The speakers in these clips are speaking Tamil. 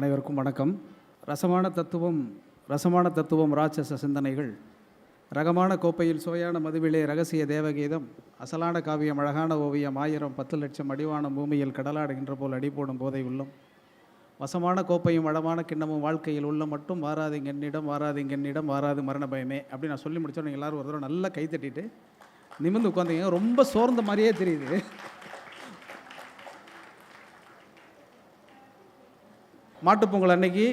அனைவருக்கும் வணக்கம். ரசமான தத்துவம் ராட்சச சிந்தனைகள், ரகமான கோப்பையில் சுவையான மதுவிலே ரகசிய தேவகீதம், அசலான காவியம் அழகான ஓவியம், 1000 லட்சம் அடிவான பூமியில் கடலாடுகின்ற போல் அடிபோடும் போதை உள்ளம், வசமான கோப்பையும் வளமான கிண்ணமும் வாழ்க்கையில் உள்ள மட்டும் வாராதிங்கென்னிடம் வாராது மரண பயமே அப்படின்னு நான் சொல்லி முடித்தோம். நீங்கள் எல்லோரும் ஒரு தடவை நல்லா கை தட்டிட்டு நிமிர்ந்து உட்காந்தீங்க. ரொம்ப சோர்ந்த மாதிரியே தெரியுது. மாட்டுப்பொங்கல் அன்னைக்கு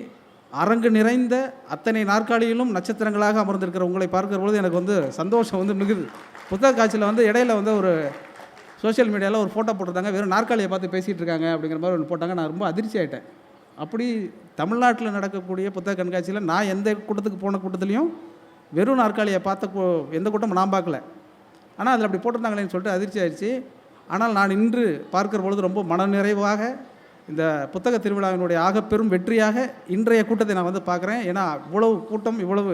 அரங்கு நிறைந்த அத்தனை நாற்காலியிலும் நட்சத்திரங்களாக அமர்ந்திருக்கிற உங்களை பார்க்கிற பொழுது எனக்கு சந்தோஷம் மிகுது. புத்தக காட்சியில் இடையில ஒரு சோஷியல் மீடியாவில் ஒரு ஃபோட்டோ போட்டிருந்தாங்க. வெறும் நாற்காலியை பார்த்து பேசிகிட்டு இருக்காங்க அப்படிங்கிற மாதிரி ஒன்று போட்டாங்க. நான் ரொம்ப அதிர்ச்சி ஆகிட்டேன். அப்படி தமிழ்நாட்டில் நடக்கக்கூடிய புத்தக கண்காட்சியில் நான் எந்த கூட்டத்துக்கு போன கூட்டத்துலேயும் வெறும் நாற்காலியை பார்த்த எந்த கூட்டமும் நான் பார்க்கல. ஆனால் அதில் அப்படி போட்டிருந்தாங்களேன்னு சொல்லிட்டு அதிர்ச்சி ஆயிடுச்சு. ஆனால் நான் இன்று பார்க்கிற பொழுது ரொம்ப மனநிறைவாக இந்த புத்தக திருவிழாவினுடைய ஆகப்பெரும் வெற்றியாக இன்றைய கூட்டத்தை நான் பார்க்குறேன். ஏன்னா இவ்வளவு கூட்டம் இவ்வளவு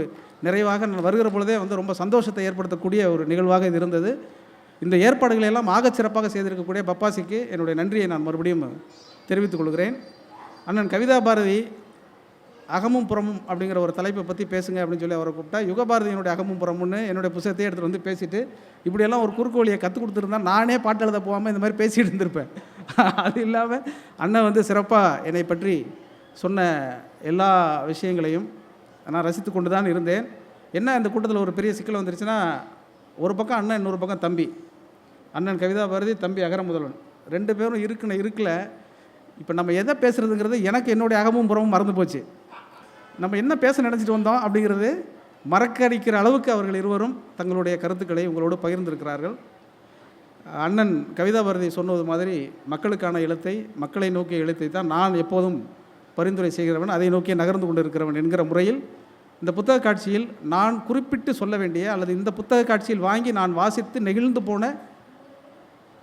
நிறைவாக நான் வருகிற பொழுதே ரொம்ப சந்தோஷத்தை ஏற்படுத்தக்கூடிய ஒரு நிகழ்வாக இது இருந்தது. இந்த ஏற்பாடுகளை எல்லாம் ஆகச்சிறப்பாக செய்திருக்கக்கூடிய பப்பாசிக்கு என்னுடைய நன்றியை நான் மறுபடியும் தெரிவித்துக் கொள்கிறேன். அண்ணன் கவிதா பாரதி அகமும் புறமும் அப்படிங்கிற ஒரு தலைப்பை பற்றி பேசுங்க அப்படின்னு சொல்லி அவரை கூப்பிட்டா, யுகபாரதியினுடைய அகமும் புறமுன்னு என்னுடைய புத்தகத்தையே எடுத்துகிட்டு பேசிட்டு இப்படியெல்லாம் ஒரு குறுக்கு வழியை கற்றுக் கொடுத்துருந்தா நானே பாட்டு எழுத போகாமல் இந்த மாதிரி பேசிகிட்டு இருந்திருப்பேன். அது இல்லாமல் அண்ணன் சிறப்பாக என்னை பற்றி சொன்ன எல்லா விஷயங்களையும் நான் ரசித்து கொண்டு தான் இருந்தேன். என்ன இந்த கூட்டத்தில் ஒரு பெரிய சிக்கல் வந்துருச்சுன்னா, ஒரு பக்கம் அண்ணன், இன்னொரு பக்கம் தம்பி. அண்ணன் கவிதா பாரதி, தம்பி அகர முதல்வன், 2 பேரும் இருக்கல. இப்போ நம்ம எதை பேசுகிறதுங்கிறது எனக்கு என்னுடைய அகமும் புறமும் மறந்து போச்சு. நம்ம என்ன பேச நினச்சிட்டு வந்தோம் அப்படிங்கிறது மறக்கடிக்கிற அளவுக்கு அவர்கள் இருவரும் தங்களுடைய கருத்துக்களை உங்களோடு பகிர்ந்திருக்கிறார்கள். அண்ணன் கவிதா பாரதி சொன்னது மாதிரி மக்களுக்கான எழுத்தை, மக்களை நோக்கிய எழுத்தை தான் நான் எப்போதும் பரிந்துரை செய்கிறவன், அதை நோக்கி நகர்ந்து கொண்டு இருக்கிறவன் என்கிற முறையில் இந்த புத்தக காட்சியில் நான் குறிப்பிட்டு சொல்ல வேண்டிய அல்லது இந்த புத்தக காட்சியில் வாங்கி நான் வாசித்து நெகிழ்ந்து போன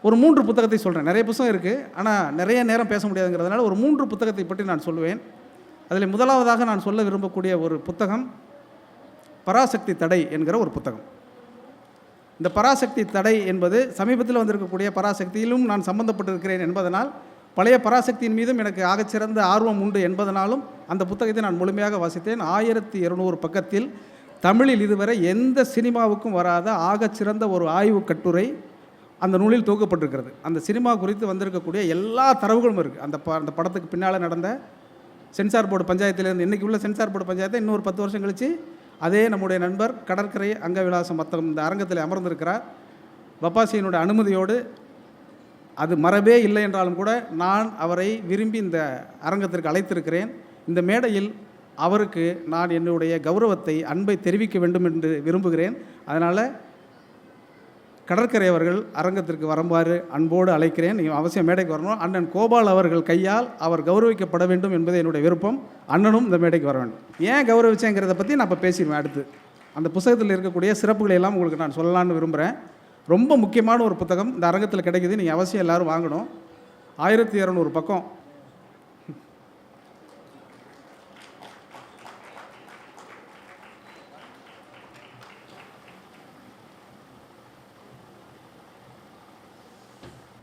ஒரு 3 புத்தகத்தை சொல்கிறேன். நிறைய புத்தகம் இருக்குது, ஆனால் நிறைய நேரம் பேச முடியாதுங்கிறதுனால ஒரு 3 புத்தகத்தை பற்றி நான் சொல்லுவேன். அதில் முதலாவதாக நான் சொல்ல விரும்பக்கூடிய ஒரு புத்தகம் பராசக்தி தடை என்கிற ஒரு புத்தகம். இந்த பராசக்தி தடை என்பது சமீபத்தில் வந்திருக்கக்கூடிய பராசக்தியிலும் நான் சம்பந்தப்பட்டிருக்கிறேன் என்பதனால், பழைய பராசக்தியின் மீதும் எனக்கு ஆகச்சிறந்த ஆர்வம் உண்டு என்பதனாலும் அந்த புத்தகத்தை நான் முழுமையாக வாசித்தேன். 1200 பக்கத்தில் தமிழில் இதுவரை எந்த சினிமாவுக்கும் வராத ஆகச்சிறந்த ஒரு ஆய்வு கட்டுரை அந்த நூலில் தொகுக்கப்பட்டிருக்கிறது. அந்த சினிமா குறித்து வந்திருக்கக்கூடிய எல்லா தரவுகளும் இருக்குது. அந்த படத்துக்கு பின்னால் நடந்த சென்சார் போர்டு பஞ்சாயத்திலேருந்து இன்றைக்கி உள்ள சென்சார் போர்டு பஞ்சாயத்தை இன்னொரு 10 வருஷம் கழித்து அதே நம்முடைய நண்பர் கடற்கரை அங்கவிலாசம் மொத்தம் இந்த அரங்கத்தில் அமர்ந்திருக்கிறார். பப்பாசியினுடைய அனுமதியோடு, அது மரபே இல்லை என்றாலும் கூட நான் அவரை விரும்பி இந்த அரங்கத்திற்கு அழைத்திருக்கிறேன். இந்த மேடையில் அவருக்கு நான் என்னுடைய கௌரவத்தை, அன்பை தெரிவிக்க வேண்டும் என்று விரும்புகிறேன். அதனால் கடற்கரை அவர்கள் அரங்கத்திற்கு வருமாறு அன்போடு அழைக்கிறேன். நீங்கள் அவசியம் மேடைக்கு வரணும். அண்ணன் கோபால் அவர்கள் கையால் அவர் கௌரவிக்கப்பட வேண்டும் என்பது என்னுடைய விருப்பம். அண்ணனும் இந்த மேடைக்கு வர வேண்டும். ஏன் கௌரவிச்சேங்கிறத பற்றி நான் இப்போ பேசிடுவேன். அடுத்து அந்த புத்தகத்தில் இருக்கக்கூடிய சிறப்புகளை எல்லாம் உங்களுக்கு நான் சொல்லலான்னு விரும்புகிறேன். ரொம்ப முக்கியமான ஒரு புத்தகம் இந்த அரங்கத்தில் கிடைக்குது. நீங்கள் அவசியம் எல்லோரும் வாங்கணும். 1200 பக்கம்.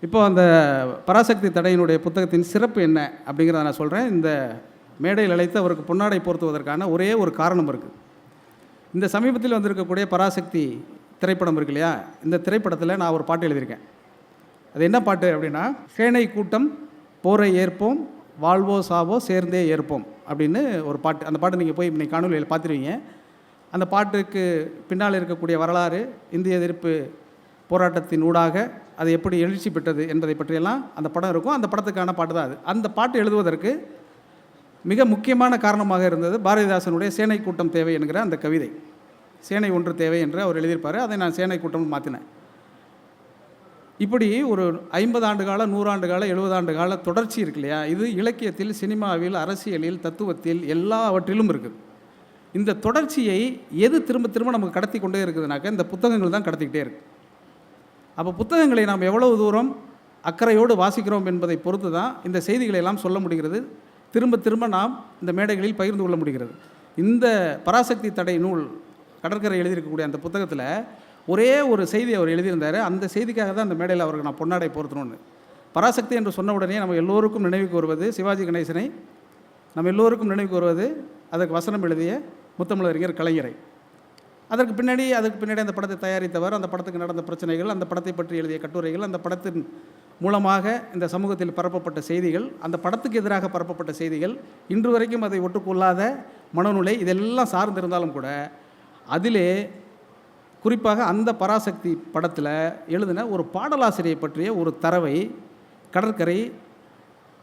இப்போ அந்த பராசக்தி தடையினுடைய புத்தகத்தின் சிறப்பு என்ன அப்படிங்கிறத நான் சொல்கிறேன். இந்த மேடையில் அழைத்து அவருக்கு பொன்னாடை போர்த்துவதற்கான ஒரே ஒரு காரணம் இருக்குது. இந்த சமீபத்தில் வந்திருக்கக்கூடிய பராசக்தி திரைப்படம் இருக்கு இல்லையா, இந்த திரைப்படத்தில் நான் ஒரு பாட்டு எழுதியிருக்கேன். அது என்ன பாட்டு அப்படின்னா, சேனை கூட்டம் போரை ஏற்போம், வாழ்வோ சாவோ சேர்ந்தே ஏற்போம் அப்படின்னு ஒரு பாட்டு. அந்த பாட்டு நீங்கள் போய் இன்னைக்கு காணொலியில் பார்த்துருவீங்க. அந்த பாட்டுக்கு பின்னால் இருக்கக்கூடிய வரலாறு, இந்திய எதிர்ப்பு போராட்டத்தின் ஊடாக அது எப்படி எழுச்சி பெற்றது என்பதை பற்றியெல்லாம் அந்த படம் இருக்கும். அந்த படத்துக்கான பாட்டு தான் அது. அந்த பாட்டு எழுதுவதற்கு மிக முக்கியமான காரணமாக இருந்தது பாரதிதாசனுடைய சேனை கூட்டம் தேவை என்கிற அந்த கவிதை. சேனை ஒன்று தேவை என்று அவர் எழுதியிருப்பார். அதை நான் சேனை கூட்டம்னு மாற்றினேன். இப்படி ஒரு 50 ஆண்டு கால, 100 ஆண்டு கால, 70 ஆண்டு கால தொடர்ச்சி இருக்கு இல்லையா, இது இலக்கியத்தில், சினிமாவில், அரசியலில், தத்துவத்தில் எல்லாவற்றிலும் இருக்குது. இந்த தொடர்ச்சியை எது திரும்ப திரும்ப நமக்கு கடத்தி கொண்டே இருக்குதுனாக்க இந்த புத்தகங்கள் தான் கடத்திக்கிட்டே இருக்குது. அப்போ புத்தகங்களை நாம் எவ்வளவு தூரம் அக்கறையோடு வாசிக்கிறோம் என்பதை பொறுத்து தான் இந்த செய்திகளை எல்லாம் சொல்ல முடிகிறது. திரும்ப திரும்ப நாம் இந்த மேடைகளில் பகிர்ந்து கொள்ள முடிகிறது. இந்த பராசக்தி தடை நூல் கடற்கரை எழுதியிருக்கக்கூடிய அந்த புத்தகத்தில் ஒரே ஒரு செய்தி அவர் எழுதியிருந்தார். அந்த செய்திக்காக தான் அந்த மேடையில் அவருக்கு நான் பொன்னாடை போர்த்தணும்னு. பராசக்தி என்று சொன்ன உடனே நம்ம எல்லோருக்கும் நினைவுக்கு வருவது சிவாஜி கணேசனை நம்ம எல்லோருக்கும் நினைவு கூறுவது அதற்கு வசனம் எழுதிய முத்தமிழறிஞர் கலைஞரை. அதுக்கு பின்னாடி அந்த படத்தை தயாரித்தவர், அந்த படத்துக்கு நடந்த பிரச்சனைகள், அந்த படத்தை பற்றி எழுதிய கட்டுரைகள், அந்த படத்தின் மூலமாக இந்த சமூகத்தில் பரப்பப்பட்ட செய்திகள், அந்த படத்துக்கு எதிராக பரப்பப்பட்ட செய்திகள், இன்று வரைக்கும் அதை ஒட்டுக்கொள்ளாத மனநிலை, இதெல்லாம் சார்ந்திருந்தாலும் கூட அதிலே குறிப்பாக அந்த பராசக்தி படத்தில் எழுதின ஒரு பாடலாசிரியை பற்றிய ஒரு தரவை கடற்கரை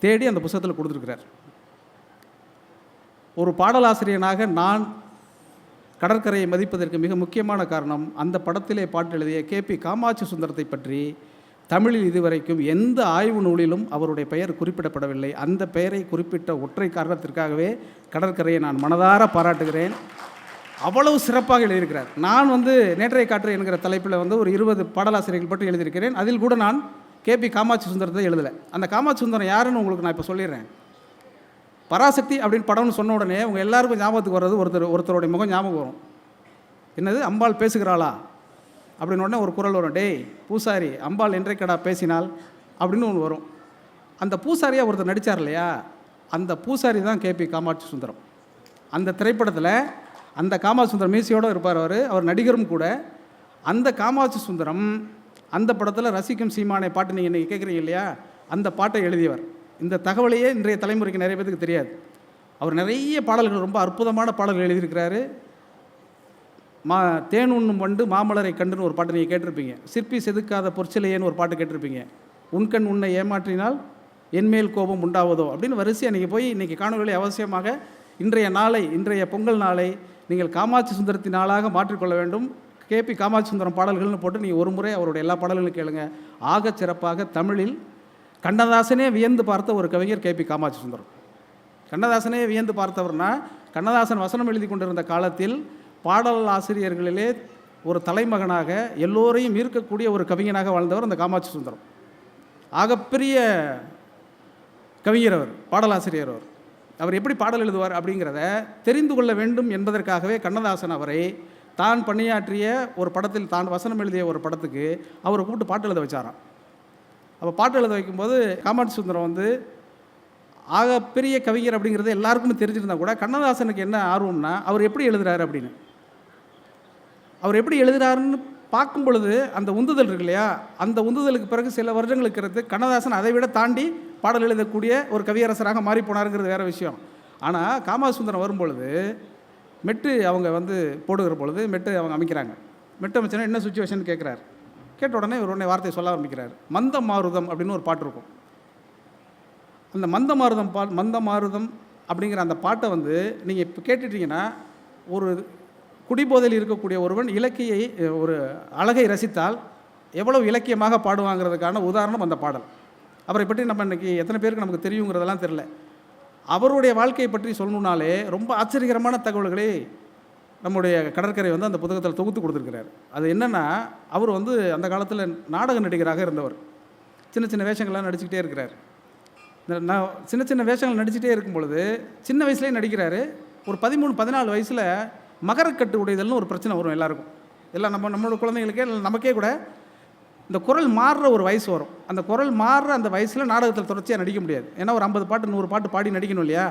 தேடி அந்த புத்தகத்தில் கொடுத்துருக்கிறார். ஒரு பாடலாசிரியனாக நான் கடற்கரையை மதிப்பதற்கு மிக முக்கியமான காரணம், அந்த படத்திலே பாட்டு எழுதிய KP காமாட்சி சுந்தரத்தை பற்றி தமிழில் இதுவரைக்கும் எந்த ஆய்வு நூலிலும் அவருடைய பெயர் குறிப்பிடப்படவில்லை. அந்த பெயரை குறிப்பிட்ட ஒற்றை காரணத்திற்காகவே கடற்கரையை நான் மனதார பாராட்டுகிறேன். அவ்வளவு சிறப்பாக எழுதியிருக்கிறார். நான் நேற்றைய காற்று என்கிற தலைப்பில் ஒரு 20 பாடலாசிரியர்கள் பற்றி எழுதியிருக்கிறேன். அதில் கூட நான் KP காமாட்சி சுந்தரத்தை எழுதலை. அந்த காமாட்சி சுந்தரம் யாருன்னு உங்களுக்கு நான் இப்போ சொல்லிடுறேன். பராசக்தி அப்படின்னு படம்னு சொன்ன உடனே உங்கள் எல்லாருக்கும் ஞாபகத்துக்கு வர்றது ஒருத்தருடைய முகம் ஞாபகம் வரும். என்னது, அம்பாள் பேசுகிறாளா அப்படின்னு உடனே ஒரு குரல் வரும், டேய் பூசாரி அம்பாள் என்றைக்கடா பேசினால் அப்படின்னு ஒன்று வரும். அந்த பூசாரியாக ஒருத்தர் நடித்தார் இல்லையா, அந்த பூசாரி தான் KP காமாட்சி சுந்தரம். அந்த திரைப்படத்தில் அந்த காமாட்சி சுந்தரம் மீசியோடு இருப்பார். அவர் நடிகரும் கூட. அந்த காமாட்சி சுந்தரம் அந்த படத்தில் ரசிக்கும் சீமானை பாட்டு நீங்கள் இன்றைக்கி கேட்குறீங்க இல்லையா, அந்த பாட்டை எழுதியவர். இந்த தகவலையே இன்றைய தலைமுறைக்கு நிறைய பேருக்கு தெரியாது. அவர் நிறைய பாடல்கள், ரொம்ப அற்புதமான பாடல்கள் எழுதியிருக்கிறாரு. தேன் உண்ணும் வண்டு மாமலரை கண்டுன்னு ஒரு பாட்டு நீங்கள் கேட்டிருப்பீங்க. சிற்பி செதுக்காத பொற்சிலையேன்னு ஒரு பாட்டு கேட்டிருப்பீங்க. உன்கண் உன்னை ஏமாற்றினால் என்மேல் கோபம் உண்டாவதோ அப்படின்னு வரிசையாக நீங்கள் போய் இன்றைக்கி காணொலிகளை அவசியமாக இன்றைய பொங்கல் நாளை நீங்கள் காமாட்சி சுந்தரத்தின் நாளாக மாற்றிக்கொள்ள வேண்டும். KP காமாட்சி சுந்தரம் பாடல்கள்னு போட்டு நீங்கள் ஒரு முறை அவருடைய எல்லா பாடல்களும் கேளுங்க. ஆக சிறப்பாக தமிழில் கண்ணதாசனே வியந்து பார்த்த ஒரு கவிஞர் KP காமாட்சி சுந்தரம். கண்ணதாசனே வியந்து பார்த்தவர்னா, கண்ணதாசன் வசனம் எழுதி கொண்டிருந்த காலத்தில் பாடல் ஆசிரியர்களிலே ஒரு தலைமகனாக எல்லோரையும் ஈர்க்கக்கூடிய ஒரு கவிஞனாக வாழ்ந்தவர் அந்த காமாட்சி சுந்தரம். ஆகப்பெரிய கவிஞர் அவர், பாடலாசிரியர் அவர். அவர் எப்படி பாடல் எழுதுவார் அப்படிங்கிறத தெரிந்து கொள்ள வேண்டும் என்பதற்காகவே கண்ணதாசன் அவரை தான் பணியாற்றிய ஒரு படத்தில், தான் வசனம் எழுதிய ஒரு படத்துக்கு அவரை கூப்பிட்டு பாட்டு எழுத வச்சாராம். அப்போ பாட்டு எழுத வைக்கும்போது காமாட்சி சுந்தரம் ஆக பெரிய கவிஞர் அப்படிங்கிறது எல்லாருக்குமே தெரிஞ்சிருந்தா கூட கண்ணதாசனுக்கு என்ன ஆர்வம்னா, அவர் எப்படி எழுதுறாரு அப்படின்னு. அவர் எப்படி எழுதுறாருன்னு பார்க்கும் பொழுது அந்த உந்துதல் இருக்கு இல்லையா, அந்த உந்துதலுக்கு பிறகு சில வருடங்களுக்கு இருந்து கண்ணதாசன் அதை விட தாண்டி பாடல் எழுதக்கூடிய ஒரு கவியரசராக மாறி போனாருங்கிறது வேறு விஷயம். ஆனால் காமாட்சி சுந்தரம் வரும்பொழுது மெட்டு அவங்க போடுகிற பொழுது மெட்டு அவங்க அமைக்கிறாங்க. மெட்டு அமைச்சோன்னா என்ன சுச்சுவேஷன் கேட்குறாரு. கேட்ட உடனே உடனே வார்த்தையை சொல்ல ஆரம்பிக்கிறார். மந்த மாருதம் அப்படின்னு ஒரு பாட்டு இருக்கும். அந்த மந்த மாருதம் அப்படிங்கிற அந்த பாட்டை நீங்கள் இப்போ கேட்டுட்டீங்கன்னா, ஒரு குடிபோதையில் இருக்கக்கூடிய ஒருவன் ஒரு அழகை ரசித்தால் எவ்வளவு இலக்கியமாக பாடுவாங்கிறதுக்கான உதாரணம் அந்த பாடல். அவரை பற்றி நம்ம இன்றைக்கி எத்தனை பேருக்கு நமக்கு தெரியுங்கிறதெல்லாம் தெரில. அவருடைய வாழ்க்கையை பற்றி சொல்லணுன்னாலே ரொம்ப ஆச்சரியகரமான தகவல்களை நம்முடைய கடற்கரை அந்த புத்தகத்தில் தொகுத்து கொடுத்துருக்கிறார். அது என்னென்னா, அவர் அந்த காலத்தில் நாடக நடிகராக இருந்தவர். சின்ன சின்ன வேஷங்கள்லாம் நடிச்சுக்கிட்டே இருக்கிறார். சின்ன சின்ன வேஷங்கள் நடிச்சுட்டே இருக்கும் பொழுது சின்ன வயசுலேயே நடிக்கிறாரு. ஒரு 13-14 வயசில் மகரக்கட்டு உடைதல்னு ஒரு பிரச்சனை வரும் எல்லாருக்கும். எல்லாம் நம்மளோட குழந்தைங்களுக்கே நமக்கே கூட இந்த குரல் மாறுற ஒரு வயசு வரும். அந்த குரல் மாறுற அந்த வயசில் நாடகத்தில் தொடர்ச்சியாக நடிக்க முடியாது. ஏன்னா ஒரு 50 பாட்டு 100 பாட்டு பாடி நடிக்கணும் இல்லையா.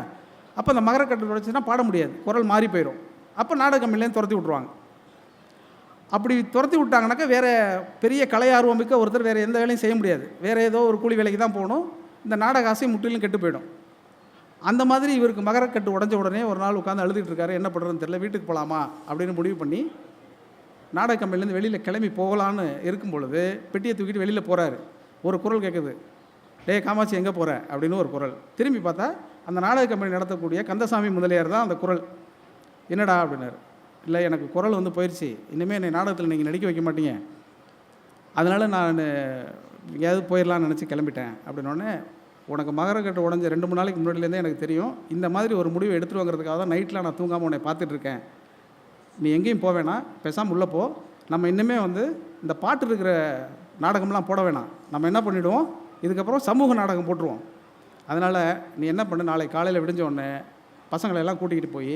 அப்போ அந்த மகரக்கட்டு தொடர்ச்சின்னா பாட முடியாது, குரல் மாறி போயிடும். அப்போ நாடக கம்பெனிலேருந்து துரத்தி விட்ருவாங்க. அப்படி துரத்தி விட்டாங்கனாக்கா வேறு பெரிய கலை ஆர்வமிக்க ஒருத்தர் வேறு எந்த வேலையும் செய்ய முடியாது. வேறு ஏதோ ஒரு கூலி வேலைக்கு தான் போகணும். இந்த நாடக ஆசை முற்றிலும் கெட்டு போயிடும். அந்த மாதிரி இவருக்கு மகரக்கட்டு உடஞ்ச உடனே ஒரு நாள் உட்காந்து அழுதுகிட்டு இருக்காரு. என்ன பண்ணுறதுன்னு தெரியல, வீட்டுக்கு போகலாமா அப்படின்னு முடிவு பண்ணி நாடக கம்பெனிலேருந்து வெளியில் கிளம்பி போகலான்னு இருக்கும் பொழுது பெட்டியை தூக்கிட்டு வெளியில் போகிறாரு. ஒரு குரல் கேட்குது, டே காமாட்சி எங்கே போகிற அப்படின்னு ஒரு குரல். திரும்பி பார்த்தா அந்த நாடக கம்பெனி நடத்தக்கூடிய கந்தசாமி முதலியார் தான் அந்த குரல். என்னடா அப்படின்னாரு. இல்லை, எனக்கு குரல் போயிடுச்சு, இனிமேல் என்னை நாடகத்தில் நீங்கள் நடிக்க வைக்க மாட்டீங்க, அதனால் நான் எங்கேயாவது போயிடலான்னு நினச்சி கிளம்பிட்டேன் அப்படின்னோடனே, உனக்கு மகரக்கட்டு உடஞ்ச 2-3 நாளைக்கு முன்னாடியிலேருந்தே எனக்கு தெரியும், இந்த மாதிரி ஒரு முடிவை எடுத்துகிட்டு வாங்கிறதுக்காக தான் நைட்டில் நான் தூங்காமல் உன்னை பார்த்துட்ருக்கேன். நீ எங்கேயும் போக வேணாம், பேசாமல் உள்ளே போ. நம்ம இன்னுமே இந்த பாட்டு இருக்கிற நாடகம்லாம் போட வேணாம். நம்ம என்ன பண்ணிவிடுவோம், இதுக்கப்புறம் சமூக நாடகம் போட்டுருவோம். அதனால் நீ என்ன பண்ணு, நாளை காலையில் விடிஞ்ச உடனே பசங்களெல்லாம் கூட்டிகிட்டு போய்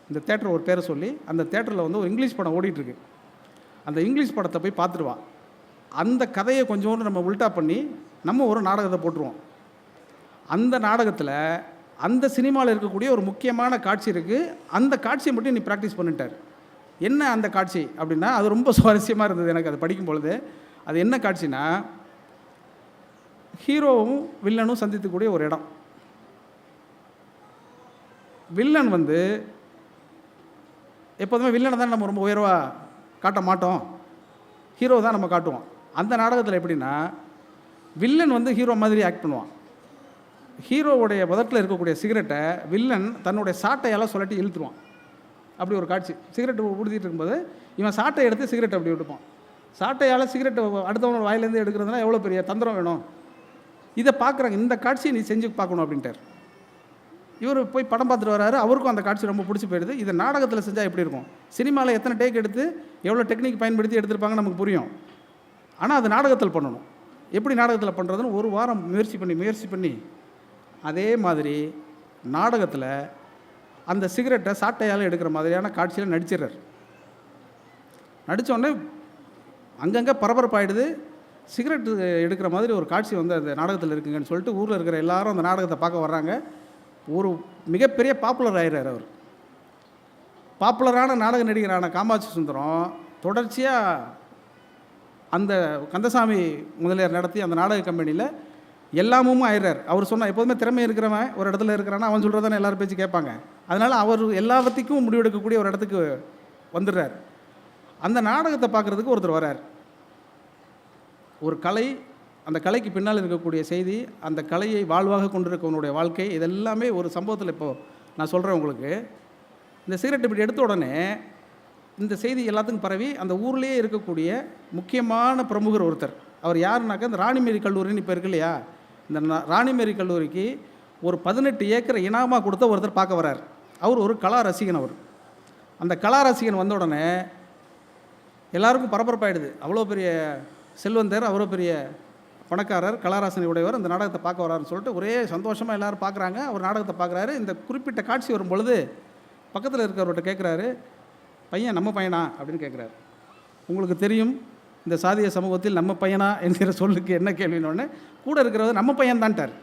இந்த தேட்டர் ஒரு பேரை சொல்லி, அந்த தேட்டரில் ஒரு இங்கிலீஷ் படம் ஓடிட்டுருக்கு, அந்த இங்கிலீஷ் படத்தை போய் பார்த்துருவா. அந்த கதையை கொஞ்சோண்டு நம்ம உல்ட்டா பண்ணி நம்ம ஒரு நாடகத்தை போட்டுருவோம். அந்த நாடகத்தில் அந்த சினிமாவில் இருக்கக்கூடிய ஒரு முக்கியமான காட்சி இருக்குது, அந்த காட்சியை மட்டும் நீ ப்ராக்டிஸ் பண்ணிட்டார். என்ன அந்த காட்சி அப்படின்னா, அது ரொம்ப சுவாரஸ்யமாக இருந்தது எனக்கு அது படிக்கும் பொழுது. அது என்ன காட்சினா, ஹீரோவும் வில்லனும் சந்தித்துக்கூடிய ஒரு இடம். வில்லன் வந்து எப்போதுமே வில்லனை தான் நம்ம ரொம்ப உயர்வாக காட்ட மாட்டோம், ஹீரோ தான் நம்ம காட்டுவோம். அந்த நாடகத்தில் எப்படின்னா, வில்லன் வந்து ஹீரோ மாதிரி ஆக்ட் பண்ணுவான். ஹீரோவுடைய முதட்டில் இருக்கக்கூடிய சிகரெட்டை வில்லன் தன்னுடைய சாட்டையால் சொல்லட்டி இழுத்துருவான். அப்படி ஒரு காட்சி. சிகரெட்டு ஊடுத்திட்டு இருக்கும்போது இவன் சாட்டை எடுத்து சிகரெட் அப்படி விட்டுப்பான். சாட்டையால் சிகரெட்டை அடுத்தவனோட வாயிலேருந்து எடுக்கிறதுனா எவ்வளோ பெரிய தந்திரம் வேணும். இதை பார்க்குறாங்க, இந்த காட்சியை நீ செஞ்சு பார்க்கணும் அப்படின்ட்டார். இவர் போய் படம் பார்த்துட்டு வராரு. அவருக்கும் அந்த காட்சி ரொம்ப பிடிச்சி போயிடுது. இதை நாடகத்தில் செஞ்சால் எப்படி இருக்கும், சினிமாவில் எத்தனை டேக் எடுத்து எவ்வளோ டெக்னிக் பயன்படுத்தி எடுத்திருப்பாங்க நமக்கு புரியும். ஆனால் அது நாடகத்தில் பண்ணணும். எப்படி நாடகத்தில் பண்ணுறதுன்னு ஒரு வாரம் முயற்சி பண்ணி அதே மாதிரி நாடகத்தில் அந்த சிகரெட்டை சாட்டையால் எடுக்கிற மாதிரியான காட்சியில் நடிச்சிடறார். நடித்தோடனே அங்கங்கே பரபரப்பாயிடுது. சிகரெட்டு எடுக்கிற மாதிரி ஒரு காட்சி வந்து அந்த நாடகத்தில் இருக்குங்கன்னு சொல்லிட்டு ஊரில் இருக்கிற எல்லாரும் அந்த நாடகத்தை பார்க்க வர்றாங்க. ஒரு மிகப்பெரிய பாப்புலர் ஆகிறார் அவர். பாப்புலரான நாடக நடிகரான காமாட்சி சுந்தரம் தொடர்ச்சியாக அந்த கந்தசாமி முதலியார் நடத்தி அந்த நாடக கம்பெனியில் எல்லாமும் ஆயிடுறார். அவர் சொன்னால் எப்போதுமே திறமை இருக்கிறவன் ஒரு இடத்துல இருக்கிறான்னா அவன் சொல்கிறதானே எல்லோரும் பேச்சு கேட்பாங்க. அதனால் அவர் எல்லாவற்றுக்கும் முடிவெடுக்கக்கூடிய ஒரு இடத்துக்கு வந்துடுறார். அந்த நாடகத்தை பார்க்குறதுக்கு ஒருத்தர் வரார். ஒரு கலை, அந்த கலைக்கு பின்னால் இருக்கக்கூடிய செய்தி, அந்த கலையை வாழ்வாக கொண்டிருக்கவனுடைய வாழ்க்கை, இதெல்லாமே ஒரு சம்பவத்தில் இப்போது நான் சொல்கிறேன் உங்களுக்கு. இந்த சிகரெட் இப்படி எடுத்த உடனே இந்த செய்தி எல்லாத்துக்கும் பரவி அந்த ஊர்லேயே இருக்கக்கூடிய முக்கியமான பிரமுகர் ஒருத்தர், அவர் யாருனாக்கா இந்த ராணிமேரி கல்லூரின்னு இப்போ இருக்கு இல்லையா, இந்த ராணிமேரி கல்லூரிக்கு ஒரு 18 ஏக்கர் இனாமாக கொடுத்த ஒருத்தர் பார்க்க வரார். அவர் ஒரு கலா ரசிகன். அவர் அந்த கலா ரசிகன் வந்த உடனே எல்லாருக்கும் பரபரப்பாயிடுது. அவ்வளோ பெரிய செல்வந்தர், அவ்வளோ பெரிய பணக்காரர், கலாராசனை உடையவர் அந்த நாடகத்தை பார்க்க வராருன்னு சொல்லிட்டு ஒரே சந்தோஷமாக எல்லோரும் பார்க்குறாங்க. அவர் நாடகத்தை பார்க்குறாரு. இந்த குறிப்பிட்ட காட்சி வரும் பொழுது பக்கத்தில் இருக்கிறவர்கிட்ட கேட்குறாரு, பையன் நம்ம பையனா அப்படின்னு கேட்குறாரு. உங்களுக்கு தெரியும் இந்த சாதிய சமூகத்தில் நம்ம பையனா என்கிற சொல்லுக்கு என்ன கேள்வினோடனே கூட இருக்கிறவர் நம்ம பையன் தான்ட்டார்.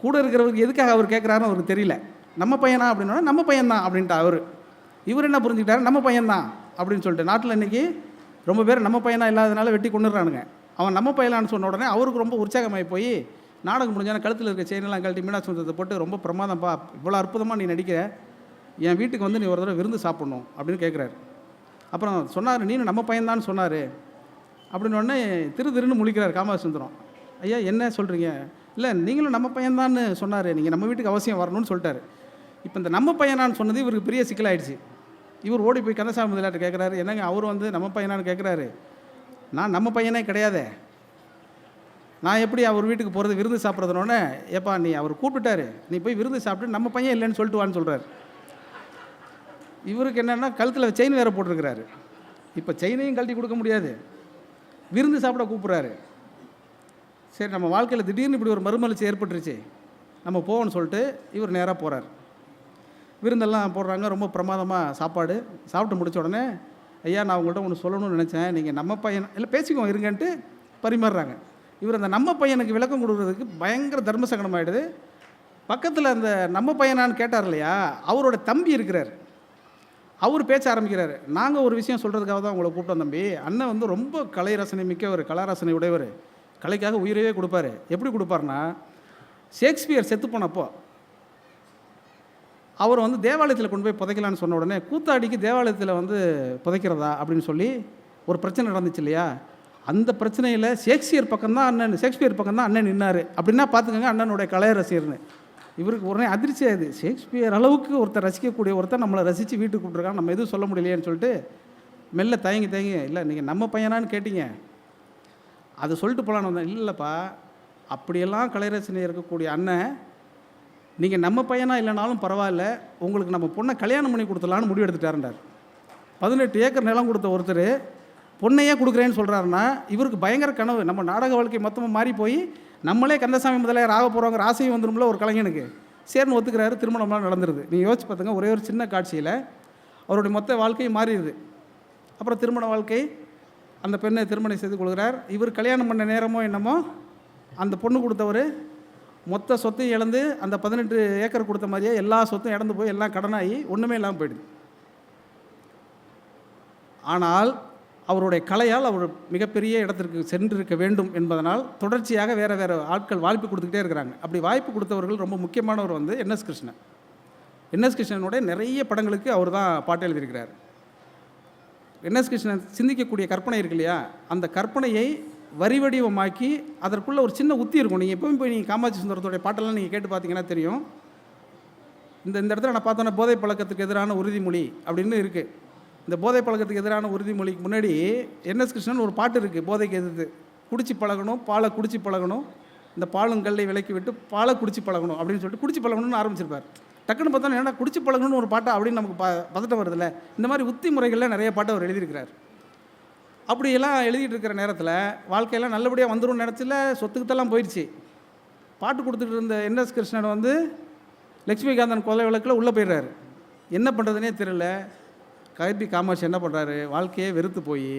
கூட இருக்கிறவருக்கு எதுக்காக அவர் கேட்குறாருன்னு அவருக்கு தெரியல. நம்ம பையனா அப்படின்னா நம்ம பையன்தான் அப்படின்ட்டு அவர். இவர் என்ன புரிஞ்சுக்கிட்டாரு, நம்ம பையன்தான் அப்படின்னு சொல்லிட்டு. நாட்டில் இன்றைக்கி ரொம்ப பேர் நம்ம பையனா இல்லாதனால வெட்டி கொண்டுடுறானுங்க. அவன் நம்ம பையலான்னு சொன்ன உடனே அவருக்கு ரொம்ப உற்சாகமாகி போய் நாடகம் முடிஞ்சான கழுத்தில் இருக்க செயினெல்லாம் கழட்டி மீனாட்சி சுந்தரத்தை போட்டு ரொம்ப பிரமாதம்ப்பா, இவ்வளோ அற்புதமாக நீ நடிக்கிற, என் வீட்டுக்கு வந்து நீ ஒரு தடவை விருந்து சாப்பிட்ணும் அப்படின்னு கேட்குறாரு. அப்புறம் சொன்னார், நீனும் நம்ம பையன்தான்னு சொன்னார் அப்படின்னு உடனே திருன்னு முழிக்கிறார் காமாட்சி சுந்தரம். ஐயா என்ன சொல்கிறீங்க? இல்லை நீங்களும் நம்ம பையன்தான்னு சொன்னார், நீங்கள் நம்ம வீட்டுக்கு அவசியம் வரணும்னு சொல்லிட்டாரு. இப்போ இந்த நம்ம பையனான்னு சொன்னது இவருக்கு பெரிய சிக்கலாயிடுச்சு. இவர் ஓடி போய் கந்தசாமி முதலியார்ட்ட கேட்குறாரு, என்னங்க அவர் வந்து நம்ம பையனான்னு கேட்குறாரு, நான் நம்ம பையனே கிடையாதே, நான் எப்படி அவர் வீட்டுக்கு போகிறது விருந்து சாப்பிட்றதுனோடனே, ஏப்பா நீ அவர் கூப்பிட்டுட்டாரு, நீ போய் விருந்து சாப்பிட்டு நம்ம பையன் இல்லைன்னு சொல்லிட்டு வான்னு சொல்கிறார். இவருக்கு என்னென்னா கழுத்தில் செயின் வேறு போட்டிருக்கிறாரு. இப்போ செயினையும் கழட்டி கொடுக்க முடியாது, விருந்து சாப்பிட கூப்பிட்றாரு. சரி நம்ம வாழ்க்கையில் திடீர்னு இப்படி ஒரு மறுமலர்ச்சி ஏற்பட்டுருச்சு, நம்ம போவோன்னு சொல்லிட்டு இவர் நேராக போகிறார். விருந்தெல்லாம் போடுறாங்க, ரொம்ப பிரமாதமாக சாப்பாடு சாப்பிட்டு முடித்த உடனே, ஐயா நான் உங்கள்கிட்ட ஒன்று சொல்லணும்னு நினச்சேன், நீங்கள் நம்ம பையன் இல்லை பேசிக்குவோம் இருங்கன்ட்டு பரிமாறுறாங்க. இவர் அந்த நம்ம பையனுக்கு விளக்கம் கொடுக்குறதுக்கு பயங்கர தர்மசங்கடம் ஆகிடுது. பக்கத்தில் அந்த நம்ம பையனான்னு கேட்டார் இல்லையா, அவரோட தம்பி இருக்கிறார். அவர் பேச்ச ஆரம்பிக்கிறார். நாங்கள் ஒரு விஷயம் சொல்கிறதுக்காக தான் உங்களை கூப்பிட்டோம் தம்பி, அண்ணன் வந்து ரொம்ப கலை ரசனை மிக்கவர், கலாரசனை உடையவர், கலைக்காக உயிரையே கொடுப்பார். எப்படி கொடுப்பார்னா, ஷேக்ஸ்பியர் செத்து போனப்போ அவர் வந்து தேவாலயத்தில் கொண்டு போய் புதைக்கலான்னு சொன்ன உடனே, கூத்தாடிக்கு தேவாலயத்தில் வந்து புதைக்கிறதா அப்படின்னு சொல்லி ஒரு பிரச்சனை நடந்துச்சு இல்லையா, அந்த பிரச்சனையில் ஷேக்ஸ்பியர் பக்கம் தான் அண்ணன் நின்னார் அப்படின்னா பார்த்துக்கோங்க அண்ணனுடைய கலை ரசிகர்னு. இவருக்கு உடனே அதிர்ச்சி ஆகுது, ஷேக்ஸ்பியர் அளவுக்கு ஒருத்தர் ரசிக்கக்கூடிய ஒருத்தர் நம்மளை ரசித்து வீட்டுக்கு கூப்பிட்ருக்காங்க, நம்ம எதுவும் சொல்ல முடியலையேன்னு சொல்லிட்டு மெல்ல தயங்கி இல்லை நீங்கள் நம்ம பையனான்னு கேட்டீங்க, அதை சொல்லிட்டு போகலான்னு வந்தேன். இல்லைப்பா, அப்படியெல்லாம் கலை ரசனை இருக்கக்கூடிய அண்ணன், நீங்கள் நம்ம பையனாக இல்லைனாலும் பரவாயில்ல, உங்களுக்கு நம்ம பொண்ணை கல்யாணம் பண்ணி கொடுத்துடலான்னு முடிவு எடுத்துட்டாருண்டார். 18 ஏக்கர் நிலம் கொடுத்த ஒருத்தர் பொண்ணையே கொடுக்குறேன்னு சொல்கிறாருன்னா இவருக்கு பயங்கர கனவு, நம்ம நாடக வாழ்க்கை மொத்தமாக மாறி போய் நம்மளே கந்தசாமி முதலியார் ஆக போகிறோங்கிற ஆசையும் வந்துடும்ல ஒரு கலைஞனுக்கு. சேர்னு ஒத்துக்கிறாரு, திருமணம்லாம் நடந்துருது. நீங்கள் யோசிச்சு பார்த்துங்க, ஒரே ஒரு சின்ன காட்சியில் அவருடைய மொத்த வாழ்க்கையும் மாறிடுது. அப்புறம் திருமண வாழ்க்கை, அந்த பெண்ணை திருமணம் செய்து கொள்கிறார். இவர் கல்யாணம் பண்ண நேரமோ என்னமோ அந்த பொண்ணு கொடுத்தவர் மொத்த சொத்தையும் இழந்து அந்த 18 ஏக்கர் கொடுத்த மாதிரியே எல்லா சொத்தும் இழந்து போய் எல்லாம் கடனாகி ஒன்றுமே இல்லாமல் போயிடுது. ஆனால் அவருடைய கலையால் அவர் மிகப்பெரிய இடத்திற்கு சென்றிருக்க வேண்டும் என்பதனால் தொடர்ச்சியாக வேறு வேறு ஆட்கள் வாய்ப்பு கொடுத்துக்கிட்டே இருக்கிறாங்க. அப்படி வாய்ப்பு கொடுத்தவர்கள் ரொம்ப முக்கியமானவர் வந்து என்எஸ் கிருஷ்ணன். என்எஸ் கிருஷ்ணனுடைய நிறைய படங்களுக்கு அவர் தான் பாட்டு எழுதியிருக்கிறார். என்எஸ் கிருஷ்ணன் சிந்திக்கக்கூடிய கற்பனை இருக்கு இல்லையா, அந்த கற்பனையை வரி வடிவமாக்கி அதற்குள்ளே ஒரு சின்ன உத்தி இருக்கும். நீங்கள் எப்பவும் போய் நீங்கள் காமாட்சி சுந்தரத்துடைய பாட்டெல்லாம் நீங்கள் கேட்டு பார்த்தீங்கன்னா தெரியும். இந்த இடத்துல நான் பார்த்தோன்னா போதை பழக்கத்துக்கு எதிரான உறுதிமொழி அப்படின்னு இருக்குது. இந்த போதை பழக்கத்துக்கு எதிரான உறுதிமொழிக்கு முன்னாடி என்எஸ் கிருஷ்ணன் ஒரு பாட்டு இருக்குது, போதைக்கு எதிர்த்து. குடிச்சு பழகணும், பாலை குடிச்சு பழகணும், இந்த பாலும் கல்லை விலக்கி விட்டு பாலை குடிச்சு பழகணும் அப்படின்னு சொல்லிட்டு குடிச்சு பழகணும்னு ஆரம்பிச்சிருப்பார். டக்குன்னு பார்த்தோன்னா ஏன்னா குடிச்சு பழகணும்னு ஒரு பாட்டா அப்படின்னு நமக்கு பதட்டம் வருதில்ல. இந்த மாதிரி உத்தி முறைகளில் நிறைய பாட்டு அவர் எழுதியிருக்கிறார். அப்படியெல்லாம் எழுதிட்டு இருக்கிற நேரத்தில் வாழ்க்கையெல்லாம் நல்லபடியாக வந்துடும் நேரத்தில் சொத்துக்குத்தெல்லாம் போயிடுச்சு. பாட்டு கொடுத்துட்டு இருந்த என்எஸ் கிருஷ்ணன் வந்து லட்சுமிகாந்தன் கொலை வழக்கில் உள்ளே போயிடுறாரு. என்ன பண்ணுறதுனே தெரியல. கைபி காமாட்சி என்ன பண்ணுறாரு, வாழ்க்கையே வெறுத்து போய்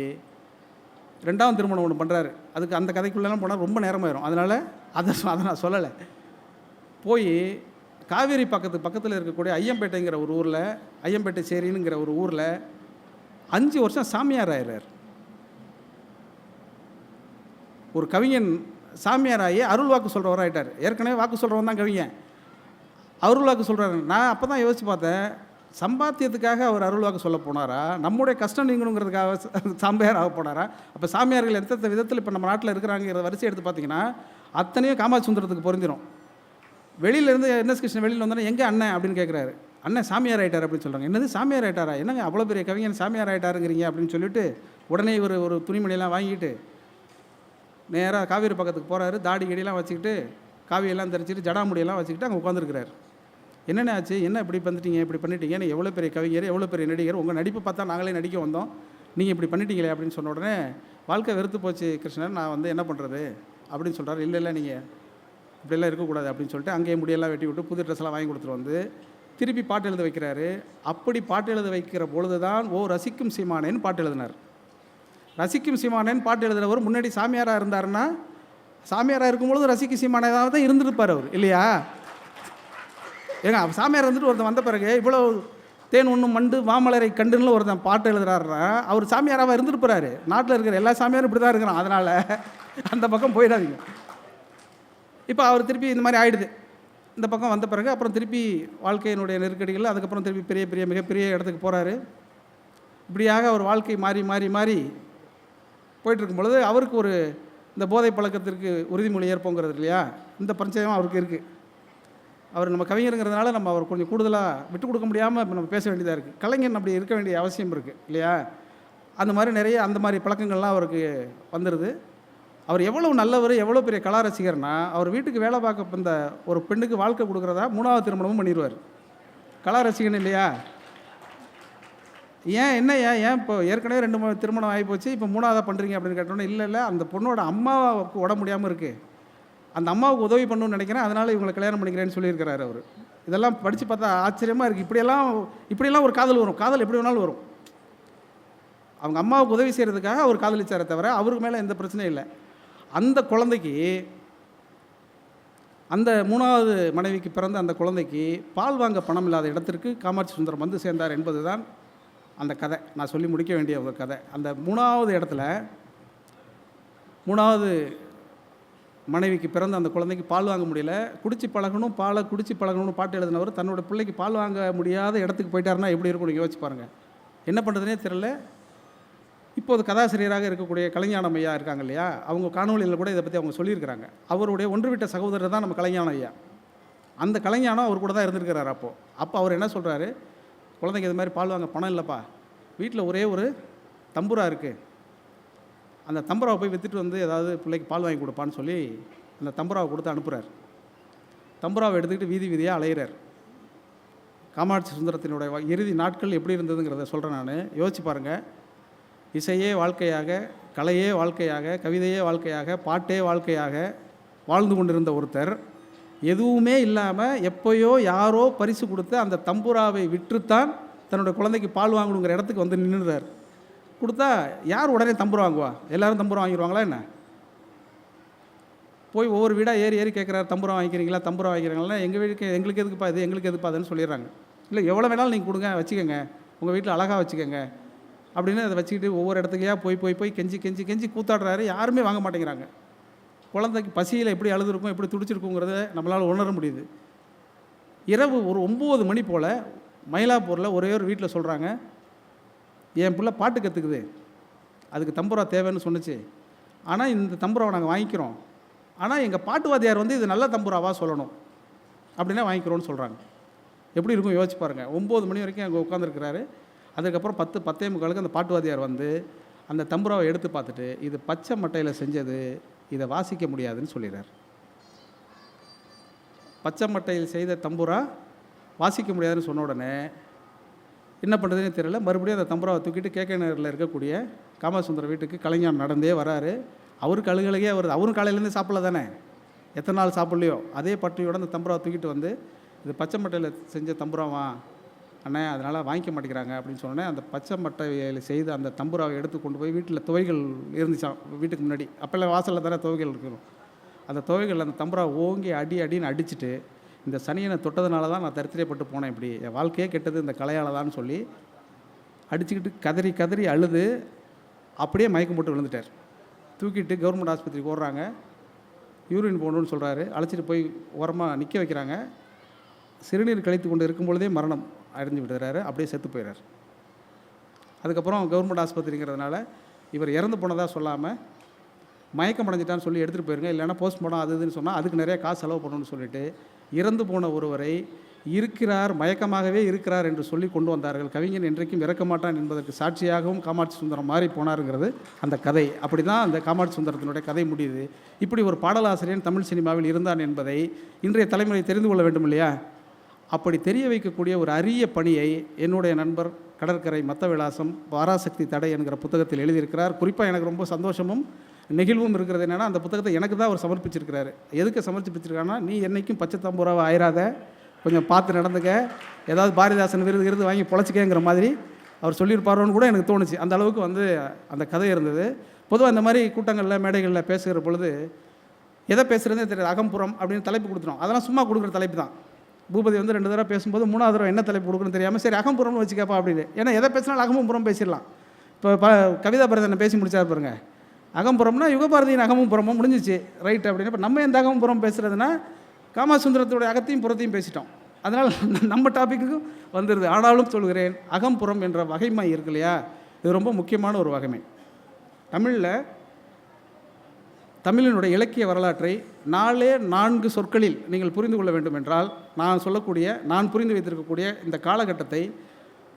2ஆம் திருமணம் ஒன்று பண்ணுறாரு. அதுக்கு அந்த கதைக்குள்ளெல்லாம் போனால் ரொம்ப நேரமாயிரும். அதனால் அதை நான் சொல்லலை. போய் காவேரி பக்கத்தில் இருக்கக்கூடிய ஐயம்பேட்டைங்கிற ஒரு ஊரில், ஐயம்பேட்டை சேரிங்கிற ஒரு ஊரில் 5 வருஷம் சாமியார் ஆயிடுறார். ஒரு கவிஞன் சாமியார் ஆகி அருள் வாக்கு சொல்கிறவராகிட்டார். ஏற்கனவே வாக்கு சொல்கிறவன் தான் கவிஞன், அருள் வாக்கு சொல்கிறாரு. நான் அப்போ தான் யோசித்து பார்த்தேன், சம்பாத்தியத்துக்காக அவர் அருள் வாக்கு சொல்ல போனாரா, நம்முடைய கஷ்டம் நீங்கணுங்கிறதுக்காக சாமியார் ஆக போனாரா? அப்போ சாமியார்கள் எந்த விதத்தில் இப்போ நம்ம நாட்டில் இருக்கிறாங்கிற வரிசை எடுத்து பார்த்தீங்கன்னா அத்தனையும் காமாட்சி சுந்தரத்துக்கு பொருந்திடும். வெளியிலேருந்து என்எஸ் கிருஷ்ணன் வெளியில் வந்தோன்னா எங்கே அண்ணன் அப்படின்னு கேட்குறாரு. அண்ணன் சாமியார் ஆகிட்டார் அப்படின்னு சொல்கிறாங்க. என்னது சாமியார் ஆகிட்டாரா, என்னங்க அவ்வளோ பெரிய கவிஞன் சாமியார் ஆகிட்டாருங்கிறீங்க அப்படின்னு சொல்லிட்டு உடனே ஒரு துணிமணியெல்லாம் வாங்கிட்டு நேராக காவேரி பக்கத்துக்கு போகிறாரு. தாடி கடியெல்லாம் வச்சுக்கிட்டு காவியெல்லாம் தெரிச்சிட்டு ஜடாமுடியெல்லாம் வச்சுக்கிட்டு அங்கே உட்காந்துருக்கிறார். என்னென்ன ஆச்சு, என்ன இப்படி பண்ணிட்டீங்க, இப்படி பண்ணிட்டீங்கன்னு, எவ்வளோ பெரிய கவிஞர், எவ்வளோ பெரிய நடிகர், உங்கள் நடிப்பை பார்த்தா நாங்களே நடிக்க வந்தோம், நீங்கள் இப்படி பண்ணிட்டீங்களே அப்படின்னு சொன்ன உடனே வாழ்க்கை வெறுத்து போச்சு கிருஷ்ணன், நான் வந்து என்ன பண்ணுறது அப்படின்னு சொல்கிறார். இல்லை நீங்கள் இப்படியெல்லாம் இருக்கக்கூடாது அப்படின்னு சொல்லிட்டு அங்கேயே முடியெல்லாம் வெட்டி விட்டு புது ட்ரெஸ்லாம் வாங்கி கொடுத்துட்டு வந்து திருப்பி பாட்டு எழுத வைக்கிறாரு. அப்படி பாட்டு எழுத வைக்கிற பொழுது தான் ரசிக்கும் சீமானேன்னு பாட்டு எழுதினார். ரசிக்கும் சீமானேன்னு பாட்டு எழுதுகிறவர் முன்னாடி சாமியாராக இருந்தாருன்னா, சாமியாராக இருக்கும்பொழுது ரசிக்கும் சீமானதாக தான் இருந்துருப்பார் அவர், இல்லையா? ஏங்க சாமியார் வந்துட்டு ஒருத்தன் வந்த பிறகு இவ்வளோ தேன் ஒன்று மண்டு மாமலரை கண்டுன்னு ஒருத்தன் பாட்டு எழுதுறாருன்னா அவர் சாமியாராக இருந்துருப்பாரு. நாட்டில் இருக்கிற எல்லா சாமியாரும் இப்படி தான் இருக்கிறான். அதனால் அந்த பக்கம் போயிடாதீங்க. இப்போ அவர் திருப்பி இந்த மாதிரி ஆகிடுது. இந்த பக்கம் வந்த பிறகு அப்புறம் திருப்பி வாழ்க்கையினுடைய நெருக்கடிகள், அதுக்கப்புறம் திருப்பி பெரிய மிகப்பெரிய இடத்துக்கு போகிறாரு. இப்படியாக அவர் வாழ்க்கை மாறி மாறி மாறி போயிட்டுருக்கும் பொழுது அவருக்கு ஒரு இந்த போதை பழக்கத்திற்கு உறுதிமொழி ஏற்போங்கிறது இல்லையா, இந்த பரிச்சயம் அவருக்கு இருக்குது. அவர் நம்ம கவிஞருங்கிறதுனால நம்ம அவர் கொஞ்சம் கூடுதலாக விட்டு கொடுக்க முடியாமல் இப்போ நம்ம பேச வேண்டியதாக இருக்குது. கலைஞன் அப்படி இருக்க வேண்டிய அவசியம் இருக்குது இல்லையா? அந்த மாதிரி நிறைய அந்த மாதிரி பழக்கங்கள்லாம் அவருக்கு வந்துடுது. அவர் எவ்வளோ நல்லவர், எவ்வளோ பெரிய கலா ரசிகர்னா, அவர் வீட்டுக்கு வேலை பார்க்க இந்த ஒரு பெண்ணுக்கு வாழ்க்கை கொடுக்குறதா 3ஆவது திருமணமும் பண்ணிடுவார். கலா ரசிகன் இல்லையா? ஏன் இப்போ ஏற்கனவே 2 திருமணம் ஆகி போச்சு, இப்போ 3ஆவதாக பண்ணுறீங்க அப்படின்னு கேட்டோன்னே, இல்லை அந்த பொண்ணோட அம்மாவுக்கு உடம்பு முடியாமல் இருக்குது, அந்த அம்மாவுக்கு உதவி பண்ணணும்னு நினைக்கிறேன், அதனால் இவங்களை கல்யாணம் பண்ணிக்கிறேன்னு சொல்லியிருக்கிறாரு அவர். இதெல்லாம் படித்து பார்த்தா ஆச்சரியமாக இருக்குது. இப்படியெல்லாம் ஒரு காதல் வரும். காதல் எப்படி வேணாலும் வரும். அவங்க அம்மாவுக்கு உதவி செய்கிறதுக்காக அவர் காதலிச்சாரே தவிர அவருக்கு மேலே எந்த பிரச்சனையும் இல்லை. அந்த குழந்தைக்கு, அந்த 3ஆவது மனைவிக்கு பிறந்த அந்த குழந்தைக்கு பால் வாங்க பணம் இல்லாத இடத்திற்கு காமாட்சி சுந்தரம் வந்து சேர்ந்தார் என்பது தான் அந்த கதை. நான் சொல்லி முடிக்க வேண்டிய ஒரு கதை. அந்த 3ஆவது இடத்துல 3ஆவது மனைவிக்கு பிறந்த அந்த குழந்தைக்கு பால் வாங்க முடியல. குடிச்சு பழகணும், பாலை குடிச்சு பழகணும்னு பாட்டு எழுதினவர் தன்னோட பிள்ளைக்கு பால் வாங்க முடியாத இடத்துக்கு போயிட்டாருன்னா எப்படி இருக்கும் யோசிச்சு பாருங்கள். என்ன பண்ணுறதுனே தெரியல. இப்போது கதாசிரியராக இருக்கக்கூடிய கலைஞானம் ஐயா இருக்காங்க இல்லையா, அவங்க காணொலியில் கூட இதை பற்றி அவங்க சொல்லியிருக்கிறாங்க. அவருடைய ஒன்றுவிட்ட சகோதரர் தான் நம்ம கலைஞானம் ஐயா. அந்த கலைஞானம் அவர் கூட தான் இருந்திருக்கிறார். அப்போ அவர் என்ன சொல்கிறாரு, குழந்தைக்கு இது மாதிரி பால் வாங்க பணம் இல்லைப்பா, வீட்டில் ஒரே ஒரு தம்புரா இருக்குது, அந்த தம்புராவை போய் விற்றுட்டு வந்து ஏதாவது பிள்ளைக்கு பால் வாங்கி கொடுப்பான்னு சொல்லி அந்த தம்புராவை கொடுத்து அனுப்புகிறார். தம்புராவை எடுத்துக்கிட்டு வீதி வீதியாக அலைகிறார். காமாட்சி சுந்தரத்தினுடைய இறுதி நாட்கள் எப்படி இருந்ததுங்கிறத சொல்கிறேன் நான். யோசிச்சு பாருங்கள். இசையே வாழ்க்கையாக, கலையே வாழ்க்கையாக, கவிதையே வாழ்க்கையாக, பாட்டே வாழ்க்கையாக வாழ்ந்து கொண்டிருந்த ஒருத்தர் எதுவுமே இல்லாமல் எப்போயோ யாரோ பரிசு கொடுத்து அந்த தம்புராவை விற்றுத்தான் தன்னுடைய குழந்தைக்கு பால் வாங்கணுங்கிற இடத்துக்கு வந்து நின்றுறார். கொடுத்தா யார் உடனே தம்புரா வாங்குவா? எல்லோரும் தம்புரா வாங்கிடுவாங்களா என்ன? போய் ஒவ்வொரு வீடாக ஏறி ஏறி கேட்குறாரு, தம்புரம் வாங்கிக்கிறீங்களா, தம்புரம் வாங்கிக்கிறீங்களா? எங்கள் வீட்டுக்கு எங்களுக்கு எதுக்குப்பா இது, எங்களுக்கு எதுப்பா அதுன்னு சொல்லிடுறாங்க. இல்லை எவ்வளோ வேணாலும் நீங்கள் கொடுங்க, வச்சுக்கோங்க, உங்கள் வீட்டில் அழகாக வச்சுக்கோங்க அப்படின்னு அதை வச்சுக்கிட்டு ஒவ்வொரு இடத்துக்கையா போய் போய் போய் கெஞ்சி கெஞ்சி கெஞ்சி கூத்தாடுறாரு. யாருமே வாங்க மாட்டேங்கிறாங்க. குழந்தைக்கு பசியில் எப்படி அழுதுருக்கும், எப்படி துடிச்சிருக்குங்கிறத நம்மளால் உணர முடியுது. இரவு ஒரு 9 மணி போல் மயிலாப்பூரில் ஒரே ஒரு வீட்டில் சொல்கிறாங்க, என் பிள்ளை பாட்டு கற்றுக்குது, அதுக்கு தம்புரா தேவைன்னு சொன்னிச்சு, ஆனால் இந்த தம்புராவை நாங்கள் வாங்கிக்கிறோம், ஆனால் எங்கள் பாட்டு வாத்தியார் வந்து இது நல்ல தம்புராவாக சொல்லணும் அப்படின்னா வாங்கிக்கிறோன்னு சொல்கிறாங்க. எப்படி இருக்கும் யோசிச்சு பாருங்கள். 9 மணி வரைக்கும் அங்கே உட்காந்துருக்கிறாரு. அதுக்கப்புறம் 10-10:45 அந்த பாட்டு வாத்தியார் வந்து அந்த தம்புராவை எடுத்து பார்த்துட்டு, இது பச்சை மட்டையில் செஞ்சது, இதை வாசிக்க முடியாதுன்னு சொல்லிடுறார். பச்சை மட்டையில் செய்த தம்புரா வாசிக்க முடியாதுன்னு சொன்ன உடனே என்ன பண்ணுறதுன்னு தெரியல. மறுபடியும் அந்த தம்புராவை தூக்கிட்டு கேகே நகரில் இருக்கக்கூடிய காமசுந்தரம் வீட்டுக்கு கலைஞர் நடந்தே வராரு. அவருக்கு அழுகழுகே வருது. அவரும் காலையிலேருந்து சாப்பிடல தானே, எத்தனை நாள் சாப்பிட்லையோ. அதே பட்டியோட அந்த தம்புராவை தூக்கிட்டு வந்து, இது பச்சை மட்டையில் செஞ்ச தம்புராவா அண்ணே, அதனால் வாங்கிக்க மாட்டேங்கிறாங்க அப்படின்னு சொன்னோன்னே, அந்த பச்சை மட்டையில் செய்து அந்த தம்புராவை எடுத்து கொண்டு போய் வீட்டில் துவைகள் இருந்துச்சான் வீட்டுக்கு முன்னாடி. அப்போல்லாம் வாசலில் தானே துவைகள் இருக்கணும். அந்த துவைகள் அந்த தம்புராவை ஓங்கி அடின்னு அடிச்சுட்டு, இந்த சனியனை தொட்டதுனால தான் நான் தரித்திரப்பட்டு போனேன், இப்படி என் வாழ்க்கையே கெட்டது இந்த கலையால் தான் சொல்லி அடிச்சுக்கிட்டு கதறி கதறி அழுது அப்படியே மயக்கம் போட்டு விழுந்துட்டார். தூக்கிட்டு கவர்மெண்ட் ஆஸ்பத்திரிக்கு ஓடுறாங்க. யூரின் போகணுன்னு சொல்கிறாரு. அழைச்சிட்டு போய் ஓரமாக நிற்க வைக்கிறாங்க. சிறுநீர் கழித்து கொண்டு இருக்கும் பொழுதே மரணம் அடைஞ்சு விடுறாரு. அப்படியே செத்து போயிடுறார். அதுக்கப்புறம் கவர்மெண்ட் ஆஸ்பத்திரிங்கிறதுனால இவர் இறந்து போனதாக சொல்லாமல் மயக்கம் அடைஞ்சிட்டான்னு சொல்லி எடுத்துகிட்டு போயிருங்க, இல்லைன்னா போஸ்ட்மார்ட்டம் அது இதுன்னு சொன்னால் அதுக்கு நிறைய காசு செலவு பண்ணணும்னு சொல்லிட்டு இறந்து போன ஒருவரை இருக்கிறார், மயக்கமாகவே இருக்கிறார் என்று சொல்லி கொண்டு வந்தார்கள். கவிஞன் என்றைக்கும் இறக்க மாட்டான் என்பதற்கு சாட்சியாகவும் காமாட்சி சுந்தரம் மாறி போனாருங்கிறது அந்த கதை. அப்படி தான் அந்த காமாட்சி சுந்தரத்தினுடைய கதை முடியுது. இப்படி ஒரு பாடலாசிரியன் தமிழ் சினிமாவில் இருந்தான் என்பதை இன்றைய தலைமுறை தெரிந்து கொள்ள வேண்டும் இல்லையா? அப்படி தெரிய வைக்கக்கூடிய ஒரு அரிய பணியை என்னுடைய நண்பர் கடற்கரை மத்த விலாசம் வாராசக்தி தடை என்கிற புத்தகத்தில் எழுதியிருக்கிறார். குறிப்பாக எனக்கு ரொம்ப சந்தோஷமும் நெகிழ்வும் இருக்கிறது என்னென்னா, அந்த புத்தகத்தை எனக்கு தான் அவர் சமர்ப்பிச்சிருக்கிறாரு. எதுக்கு சமர்ப்பிச்சிருக்காருன்னா, நீ என்றைக்கும் பச்சை தம்புராவை ஆயிராத, கொஞ்சம் பார்த்து நடந்துக்க, ஏதாவது பாரதிதாசன் விருது வாங்கி பொழைச்சிக்கங்கிற மாதிரி அவர் சொல்லியிருப்பாரோன்னு கூட எனக்கு தோணுச்சு. அந்த அளவுக்கு வந்து அந்த கதை இருந்தது. பொதுவாக இந்த மாதிரி கூட்டங்களில் மேடைகளில் பேசுகிற பொழுது எதை பேசுகிறதே தெரியாது. அகம்புறம் அப்படின்னு தலைப்பு கொடுத்துரும். அதெல்லாம் சும்மா கொடுக்குற தலைப்பு தான். பூபதி வந்து 2 தடவை பேசும்போது 3வது தடவை என்ன தலைப்பு கொடுக்குன்னு தெரியாமல் சரி அகம்புறம்னு வச்சுக்கப்பா அப்படின்னு. ஏன்னா எதை பேசினாலும் அகமும் புறம் பேசிடலாம். இப்போ கவிதா பாரதியை பேசி முடிச்சா பாருங்க, அகம்புறம்னா யுகபாரதியின் அகமும் புறமும் முடிஞ்சிச்சு ரைட் அப்படின்னு. இப்போ நம்ம எந்த அகமும் புறம் பேசுகிறதுனா காமசுந்தரத்துடைய அகத்தையும் புறத்தையும் பேசிட்டோம். அதனால் நம்ம டாப்பிக்கு வந்துடுது. ஆனாலும் சொல்கிறேன், அகம்புறம் என்ற வகைமை இருக்கு இல்லையா, இது ரொம்ப முக்கியமான ஒரு வகைமை. தமிழினுடைய இலக்கிய வரலாற்றை 4 சொற்களில் நீங்கள் புரிந்து கொள்ள வேண்டும் என்றால், நான் புரிந்து வைத்திருக்கக்கூடிய இந்த காலகட்டத்தை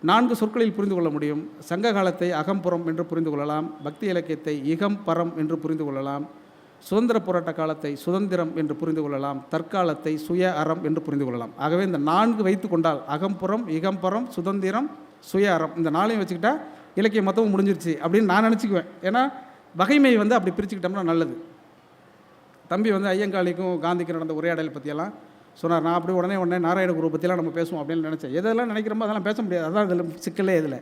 4 சொற்களில் புரிந்து கொள்ள முடியும். சங்க காலத்தை அகம்புறம் என்று புரிந்து கொள்ளலாம், பக்தி இலக்கியத்தை இகம் பரம் என்று புரிந்து கொள்ளலாம், சுதந்திர போராட்ட காலத்தை சுதந்திரம் என்று புரிந்து கொள்ளலாம், தற்காலத்தை சுய அறம் என்று புரிந்து கொள்ளலாம். ஆகவே இந்த 4 வைத்து கொண்டால் அகம்புறம், இகம்பரம், சுதந்திரம், சுய அறம், இந்த 4ஐயும் வச்சுக்கிட்டா இலக்கியம் மொத்தமும் முடிஞ்சிருச்சு அப்படின்னு நான் நினச்சிக்குவேன். ஏன்னா வகைமை வந்து அப்படி பிரிச்சுக்கிட்டோம்னா நல்லது. தம்பி வந்து ஐயங்காளிக்கும் காந்திக்கும் நடந்த உரையாடல் பற்றியெல்லாம் சொன்னார். நான் அப்படி உடனே நாராயணகுரு பற்றிலாம் நம்ம பேசுவோம் அப்படின்னு நினச்சேன். எதெல்லாம் நினைக்கிறோமோ அதெல்லாம் பேச முடியாது. அதான் இதில் சிக்கலே. இதில்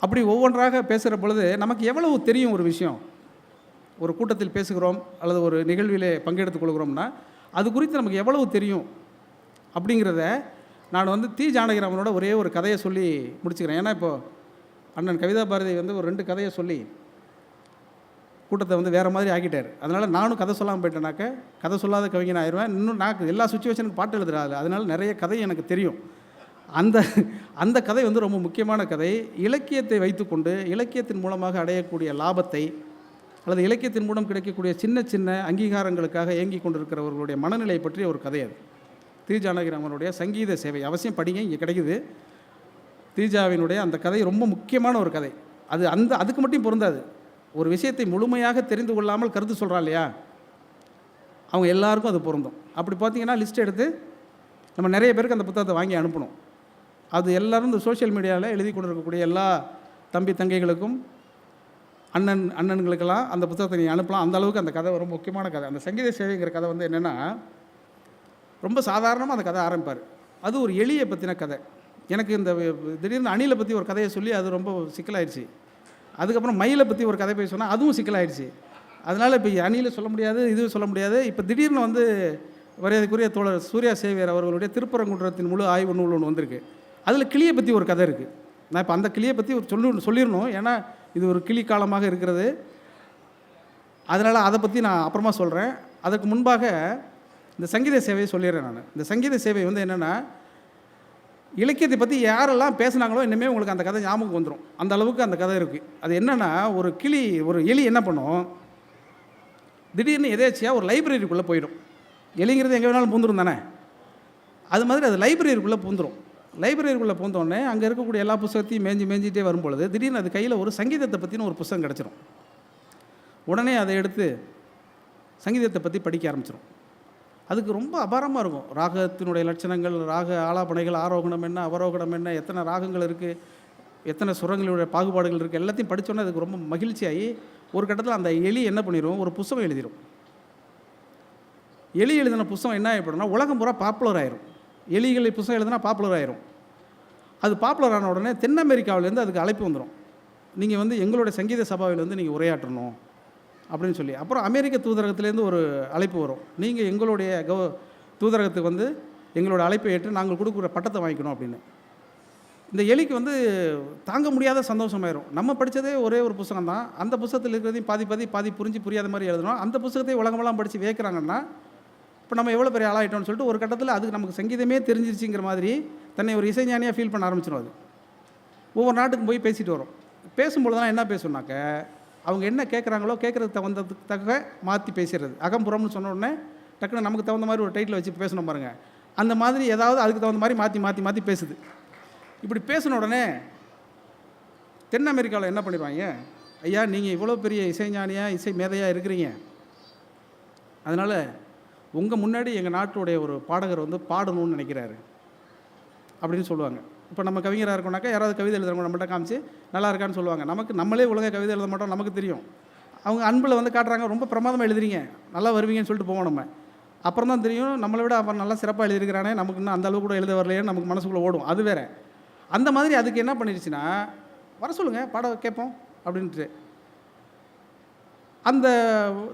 அப்படி ஒவ்வொன்றாக பேசுகிற பொழுது நமக்கு எவ்வளவு தெரியும் ஒரு விஷயம். ஒரு கூட்டத்தில் பேசுகிறோம் அல்லது ஒரு நிகழ்விலே பங்கெடுத்துக் கொள்கிறோம்னா அது குறித்து நமக்கு எவ்வளவு தெரியும் அப்படிங்கிறத நான் வந்து தி ஜானகிராமனோட ஒரே ஒரு கதையை சொல்லி முடிச்சுக்கிறேன். ஏன்னா இப்போது அண்ணன் கவிதா பாரதி வந்து ஒரு 2 கதையை சொல்லி கூட்டத்தை வந்து வேறு மாதிரி ஆக்கிட்டார். அதனால் நானும் கதை சொல்லாமல் போயிட்டேனாக்க கதை சொல்லாத கவிஞன் ஆயிடுவேன். இன்னும் நான் எல்லா சுச்சுவேஷனுக்கும் பாட்டு எழுதுறாரு. அதனால் நிறைய கதை எனக்கு தெரியும். அந்த கதை வந்து ரொம்ப முக்கியமான கதை. இலக்கியத்தை வைத்துக்கொண்டு இலக்கியத்தின் மூலமாக அடையக்கூடிய லாபத்தை அல்லது இலக்கியத்தின் மூலம் கிடைக்கக்கூடிய சின்ன சின்ன அங்கீகாரங்களுக்காக இயங்கி கொண்டிருக்கிறவர்களுடைய மனநிலை பற்றிய ஒரு கதை அது. தி ஜானகிராமனுடைய சங்கீத சேவை. அவசியம் படிங்க, இங்கே கிடைக்குது. தீஜாவினுடைய அந்த கதை ரொம்ப முக்கியமான ஒரு கதை. அதுக்கு மட்டும் பொருந்தாது. ஒரு விஷயத்தை முழுமையாக தெரிந்து கொள்ளாமல் கருத்து சொல்கிறா இல்லையா, அவங்க எல்லாருக்கும் அது பொருந்தும். அப்படி பார்த்தீங்கன்னா லிஸ்ட் எடுத்து நம்ம நிறைய பேருக்கு அந்த புத்தகத்தை வாங்கி அனுப்பணும். அது எல்லோரும் இந்த சோஷியல் மீடியாவில் எழுதி கொண்டு இருக்கக்கூடிய எல்லா தம்பி தங்கைகளுக்கும் அண்ணன்களுக்கெல்லாம் அந்த புத்தகத்தை நீங்கள் அனுப்பலாம். அந்த அளவுக்கு அந்த கதை ரொம்ப முக்கியமான கதை. அந்த சங்கீத சேவைங்கிற கதை வந்து என்னென்னா, ரொம்ப சாதாரணமாக அந்த கதை ஆரம்பிப்பார். அது ஒரு எலியை பற்றின கதை. எனக்கு இந்த திடீர்னு அணிலை பற்றி ஒரு கதையை சொல்லி அது ரொம்ப சிக்கலாயிடுச்சு. அதுக்கப்புறம் மயிலை பற்றி ஒரு கதை போய் சொன்னால் அதுவும் சிக்கலாயிடுச்சு. அதனால் இப்போ அணியில் சொல்ல முடியாது, இது சொல்ல முடியாது. இப்போ திடீர்னு வந்து மரியாதைக்குரிய தோழர் சூர்யா சேவியர் அவர்களுடைய திருப்பரங்குன்றத்தின் முழு ஆய்வு நூல் ஒன்று வந்திருக்கு. அதில் கிளியை பற்றி ஒரு கதை இருக்குது. நான் இப்போ அந்த கிளியை பற்றி ஒரு சொல்லிடணும். ஏன்னா இது ஒரு கிளி காலமாக இருக்கிறது. அதனால் அதை பற்றி நான் அப்புறமா சொல்கிறேன். அதற்கு முன்பாக இந்த சங்கீத சேவையை சொல்லிடுறேன் நான். இந்த சங்கீத சேவை வந்து என்னென்னா, இலக்கியத்தை பற்றி யாரெல்லாம் பேசுனாங்களோ இனிமேல் உங்களுக்கு அந்த கதை ஞாபகம் வந்துடும். அந்த அளவுக்கு அந்த கதை இருக்குது. அது என்னென்னா, ஒரு எலி என்ன பண்ணும், திடீர்னு எதேச்சியாக ஒரு லைப்ரரிக்குள்ளே போயிடும். எலிங்கிறது எங்கே வேணாலும் பூந்துடும் தானே. அது மாதிரி அது லைப்ரரிக்குள்ளே பூந்துடும். லைப்ரரிக்குள்ளே பூந்தோடனே அங்கே இருக்கக்கூடிய எல்லா புத்தகத்தையும் மேஞ்சிட்டே வரும்பொழுது திடீர்னு அது கையில் ஒரு சங்கீதத்தை பற்றின ஒரு புத்தகம் கிடச்சிரும். உடனே அதை எடுத்து சங்கீதத்தை பற்றி படிக்க ஆரம்பிச்சிடும். அதுக்கு ரொம்ப அபாரமாக இருக்கும். ராகத்தினுடைய லட்சணங்கள், ராக ஆலாபனைகள், ஆரோகணம் என்ன, அவரோகணம் என்ன, எத்தனை ராகங்கள் இருக்குது, எத்தனை சுரங்களுடைய பாகுபாடுகள் இருக்குது, எல்லாத்தையும் படித்தோன்னே அதுக்கு ரொம்ப மகிழ்ச்சியாகி ஒரு கட்டத்தில் அந்த எலி என்ன பண்ணிடும், ஒரு புத்தகம் எழுதிடும். எலி எழுதின புத்தகம் என்ன ஆகிப்படும்னா உலகம் பூரா பாப்புலர் ஆயிரும். எலிகளை புத்தகம் எழுதினா பாப்புலர் ஆயிரும். அது பாப்புலர் ஆன உடனே தென் அமெரிக்காவிலேருந்து அதுக்கு அழைப்பு வந்துடும். நீங்கள் வந்து எங்களுடைய சங்கீத சபாவில் வந்து நீங்கள் உரையாற்றணும் அப்படின்னு சொல்லி. அப்புறம் அமெரிக்க தூதரகத்திலேருந்து ஒரு அழைப்பு வரும். நீங்கள் எங்களுடைய தூதரகத்துக்கு வந்து எங்களோட அழைப்பை ஏற்று நாங்கள் கொடுக்குற பட்டத்தை வாங்கிக்கணும் அப்படின்னு. இந்த எலிக்கு வந்து தாங்க முடியாத சந்தோஷமாயிரும். நம்ம படித்ததே ஒரே ஒரு புத்தகம் தான். அந்த புத்தகத்தில் இருக்கிறதையும் பாதி புரியாத மாதிரி எழுதணும். அந்த புத்தகத்தை உலகமெல்லாம் படித்து வைக்கிறாங்கன்னா இப்போ நம்ம எவ்வளோ பெரிய ஆளாயிட்டோம்னு சொல்லிட்டு ஒரு கட்டத்தில் அதுக்கு நமக்கு சங்கீதமே தெரிஞ்சிருச்சுங்கிற மாதிரி தன்னை ஒரு இசைஞானியாக ஃபீல் பண்ண ஆரம்பிச்சிடும். அது ஒவ்வொரு நாட்டுக்கும் போய் பேசிட்டு வரும். பேசும்பொழுது தான் என்ன பேசுனாக்க, அவங்க என்ன கேட்குறாங்களோ கேட்குறதுக்கு தகுந்ததுக்காக மாற்றி பேசுகிறது. அகம்புறம்னு சொன்ன உடனே டக்குன்னு நமக்கு தகுந்த மாதிரி ஒரு டைட்டில் வச்சு பேசணும் பாருங்கள். அந்த மாதிரி ஏதாவது அதுக்கு தகுந்த மாதிரி மாற்றி பேசுது. இப்படி பேசின உடனே தென் அமெரிக்காவில் என்ன பண்ணிடுவாங்க, ஐயா நீங்கள் இவ்வளோ பெரிய இசைஞானியாக இசை மேதையாக இருக்கிறீங்க, அதனால் உங்கள் முன்னாடி எங்கள் நாட்டுடைய ஒரு பாடகர் வந்து பாடணும்னு நினைக்கிறாரு அப்படின்னு சொல்லுவாங்க. இப்போ நம்ம கவிஞராக இருக்கோம்னாக்கா யாராவது கவிதை எழுதுறவங்க நம்மள்ட்ட காமிச்சு நல்லா இருக்கான்னு சொல்லுவாங்க. நம்மளே ஒழுங்காக கவிதை எழுத மாட்டோம், நமக்கு தெரியும். அவங்க அன்பில் வந்து காட்டுறாங்க, ரொம்ப பிரமாதமாக எழுதுறீங்க, நல்லா வருவீங்கன்னு சொல்லிட்டு போவோம். நம்ம அப்புறம் தான் தெரியும் நம்மளை விட அவன் நல்லா சிறப்பாக எழுதியிருக்கிறானே, நமக்கு இன்னும் அந்த அளவு கூட எழுத வரலையேன்னு நமக்கு மனசுக்குள்ளே ஓடும். அது வேறு. அந்த மாதிரி அதுக்கு என்ன பண்ணிடுச்சுன்னா, வர சொல்லுங்கள் பாட கேட்போம் அப்படின்ட்டு அந்த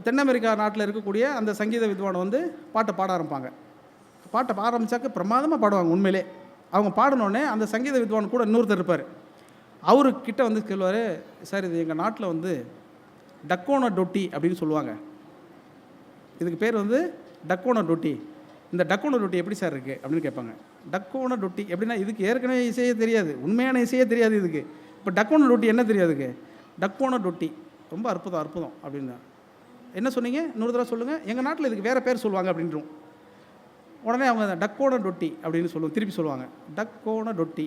தென் அமெரிக்கா நாட்டில் இருக்கக்கூடிய அந்த சங்கீத வித்வான் வந்து பாட்டை பாட ஆரம்பிப்பாங்க. பாட்டை ஆரம்பித்தாக்க பிரமாதமாக பாடுவாங்க. உண்மையிலே அவங்க பாடினோடனே அந்த சங்கீத வித்வான் கூட இன்னொருத்தர் இருப்பார். அவருக்கிட்ட வந்து சொல்லுவார், சார் இது எங்கள் நாட்டில் வந்து டக்கோன டொட்டி அப்படின்னு சொல்லுவாங்க. இதுக்கு பேர் வந்து டக்கோன டொட்டி. இந்த டக்கோன டொட்டி எப்படி சார் இருக்குது அப்படின்னு கேட்பாங்க. டக்கோன டொட்டி எப்படின்னா, இதுக்கு ஏற்கனவே இசையே தெரியாது, உண்மையான இசையே தெரியாது இதுக்கு. இப்போ டக்கோன டொட்டி என்ன தெரியாதுக்கு, டக்கோன டொட்டி ரொம்ப அற்புதம் அப்படின்னு. என்ன சொன்னீங்க, இன்னொரு தடவை சொல்லுங்கள். எங்கள் நாட்டில் இதுக்கு வேறு பேர் சொல்லுவாங்க அப்படின்றோம். உடனே அவங்க டக்கோன டொட்டி அப்படின்னு சொல்லுவோம், திருப்பி சொல்லுவாங்க. டக்கோன டொட்டி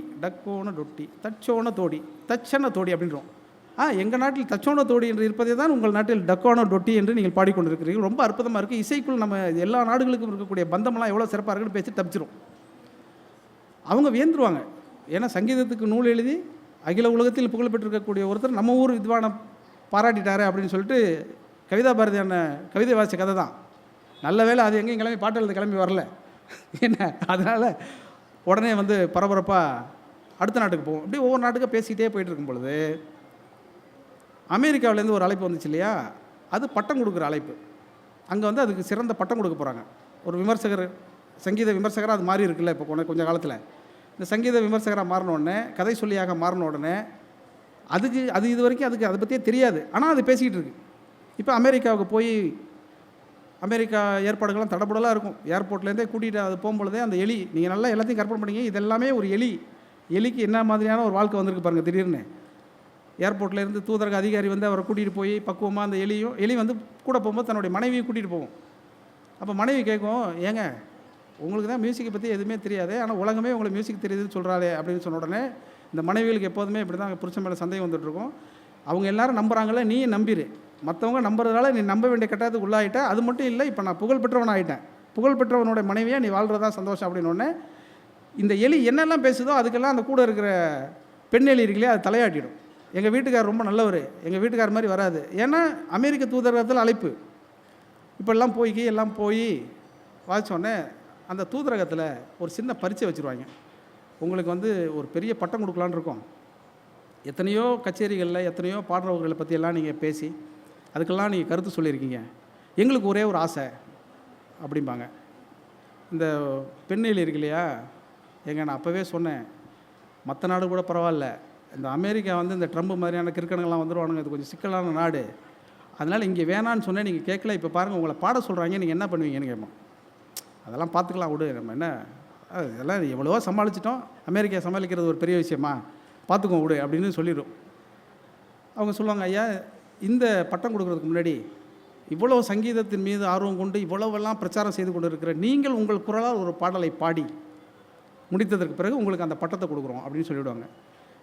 தச்சோன தோடி அப்படின்றோம். எங்கள் நாட்டில் தச்சோன தோடி என்று இருப்பதே தான் உங்கள் நாட்டில் டக்கோன டொட்டி என்று நீங்கள் பாடிக்கொண்டிருக்கிறீர்கள். ரொம்ப அற்புதமாக இருக்குது. இசைக்குள் நம்ம எல்லா நாடுகளுக்கும் இருக்கக்கூடிய பந்தமெல்லாம் எவ்வளோ சிறப்பாக இருக்குன்னு பேசி தப்பிச்சிரும். அவங்க வியந்துருவாங்க. ஏன்னா சங்கீதத்துக்கு நூல் எழுதி அகில உலகத்தில் புகழ்பெற்றிருக்கக்கூடிய ஒருத்தர் நம்ம ஊர் வித்வானை பாராட்டிட்டாரு அப்படின்னு சொல்லிட்டு கவிதா பாரதியான கவிதை வாசித்த கதை தான். நல்ல வேளை அது எங்கேயும் கிளம்பி வரல. என்ன அதனால் உடனே வந்து பரபரப்பாக அடுத்த நாட்டுக்கு போவோம். இப்படி ஒவ்வொரு நாட்டுக்கும் பேசிக்கிட்டே போயிட்டு இருக்கும் பொழுது அமெரிக்காவிலேருந்து ஒரு அழைப்பு வந்துச்சு இல்லையா, அது பட்டம் கொடுக்குற அழைப்பு. அங்கே வந்து அதுக்கு சிறந்த பட்டம் கொடுக்க போகிறாங்க. ஒரு விமர்சகர், சங்கீத விமர்சகராக அது மாறி இருக்குல்ல இப்போ கொஞ்சம் காலத்தில். இந்த சங்கீத விமர்சகராக மாறின உடனே, கதை சொல்லியாக மாறின உடனே அது இது வரைக்கும் அதுக்கு அதை பற்றியே தெரியாது. ஆனால் அது பேசிக்கிட்டு இருக்கு. இப்போ அமெரிக்காவுக்கு போய் அமெரிக்கா ஏற்பாடுகள்லாம் தடபுடலாக இருக்கும். ஏர்போர்ட்லேருந்தே கூட்டிகிட்டு அது போகும்பொழுதே அந்த எலி, நீங்கள் நல்லா எல்லாத்தையும் கற்பனை பண்ணிங்க, இதெல்லாமே ஒரு எலிக்கு என்ன மாதிரியான ஒரு வாழ்க்கை வந்திருக்கு பாருங்கள். திடீர்னு ஏர்போர்ட்லேருந்து தூதரக அதிகாரி வந்து அவரை கூட்டிகிட்டு போய் பக்குவமாக அந்த எலி வந்து கூட போகும்போது தன்னுடைய மனைவியும் கூட்டிகிட்டு போகும். அப்போ மனைவி கேட்கும், ஏங்க உங்களுக்கு தான் மியூசிக்கை பற்றி எதுவுமே தெரியாது, ஆனால் உலகமே உங்களுக்கு மியூசிக் தெரியுதுன்னு சொல்கிறாளே அப்படின்னு சொன்ன உடனே இந்த மனைவிகளுக்கு எப்போதுமே இப்படி தான் புருஷன் மேலே சந்தேகம் வந்துட்டுருக்கும். அவங்க எல்லோரும் நம்புகிறாங்களே, நீ நம்பிடு. மற்றவங்க நம்புறதுனால நீ நம்ப வேண்டிய கட்டாயத்துக்கு உள்ளாயிட்ட. அது மட்டும் இல்லை, இப்போ நான் புகழ்பெற்றவன் ஆகிட்டேன், புகழ்பெற்றவனோட மனைவியாக நீ வாழ்கிறதா சந்தோஷம் அப்படின்னோடனே இந்த எலி என்னெல்லாம் பேசுதோ அதுக்கெல்லாம் அந்த கூட இருக்கிற பெண் எலி இருக்குல்லையே அது தலையாட்டிடும். எங்கள் வீட்டுக்கார் ரொம்ப நல்லவர், எங்கள் வீட்டுக்கார் மாதிரி வராது. ஏன்னா அமெரிக்க தூதரகத்தில் அழைப்பு. இப்போல்லாம் போய் வாசித்தோடனே அந்த தூதரகத்தில் ஒரு சின்ன பரீட்சை வச்சுருவாங்க. உங்களுக்கு வந்து ஒரு பெரிய பட்டம் கொடுக்கலான்னு இருக்கோம். எத்தனையோ கச்சேரிகளில் எத்தனையோ பாடுறவர்களை பற்றியெல்லாம் நீங்கள் பேசி அதுக்கெல்லாம் நீங்கள் கருத்து சொல்லியிருக்கீங்க. எங்களுக்கு ஒரே ஒரு ஆசை அப்படிம்பாங்க. இந்த பெண்ணில் இருக்கு இல்லையா, நான் அப்போவே சொன்னேன், மற்ற நாடு கூட பரவாயில்ல, இந்த அமெரிக்கா வந்து இந்த ட்ரம்ப் மாதிரியான கிறுக்கணுங்கள்லாம் வந்துடுவானுங்க, இது கொஞ்சம் சிக்கலான நாடு, அதனால் இங்கே வேணான்னு சொன்னேன், நீங்கள் கேட்கல, இப்போ பாருங்கள் உங்களை பாட சொல்கிறாங்க, நீங்கள் என்ன பண்ணுவீங்கன்னு கேட்போம். அதெல்லாம் பார்த்துக்கலாம் விடு, நம்ம என்ன இதெல்லாம் எவ்வளவோ சமாளிச்சிட்டோம், அமெரிக்கா சமாளிக்கிறது ஒரு பெரிய விஷயமா, பார்த்துக்கோ விடு அப்படின்னு சொல்லிடும். அவங்க சொல்லுவாங்க, ஐயா இந்த பட்டம் கொடுக்குறதுக்கு முன்னாடி இவ்வளோ சங்கீதத்தின் மீது ஆர்வம் கொண்டு இவ்வளவெல்லாம் பிரச்சாரம் செய்து கொண்டு இருக்கிற நீங்கள் உங்கள் குரலால் ஒரு பாடலை பாடி முடித்ததற்கு பிறகு உங்களுக்கு அந்த பட்டத்தை கொடுக்குறோம் அப்படின்னு சொல்லிவிடுவாங்க.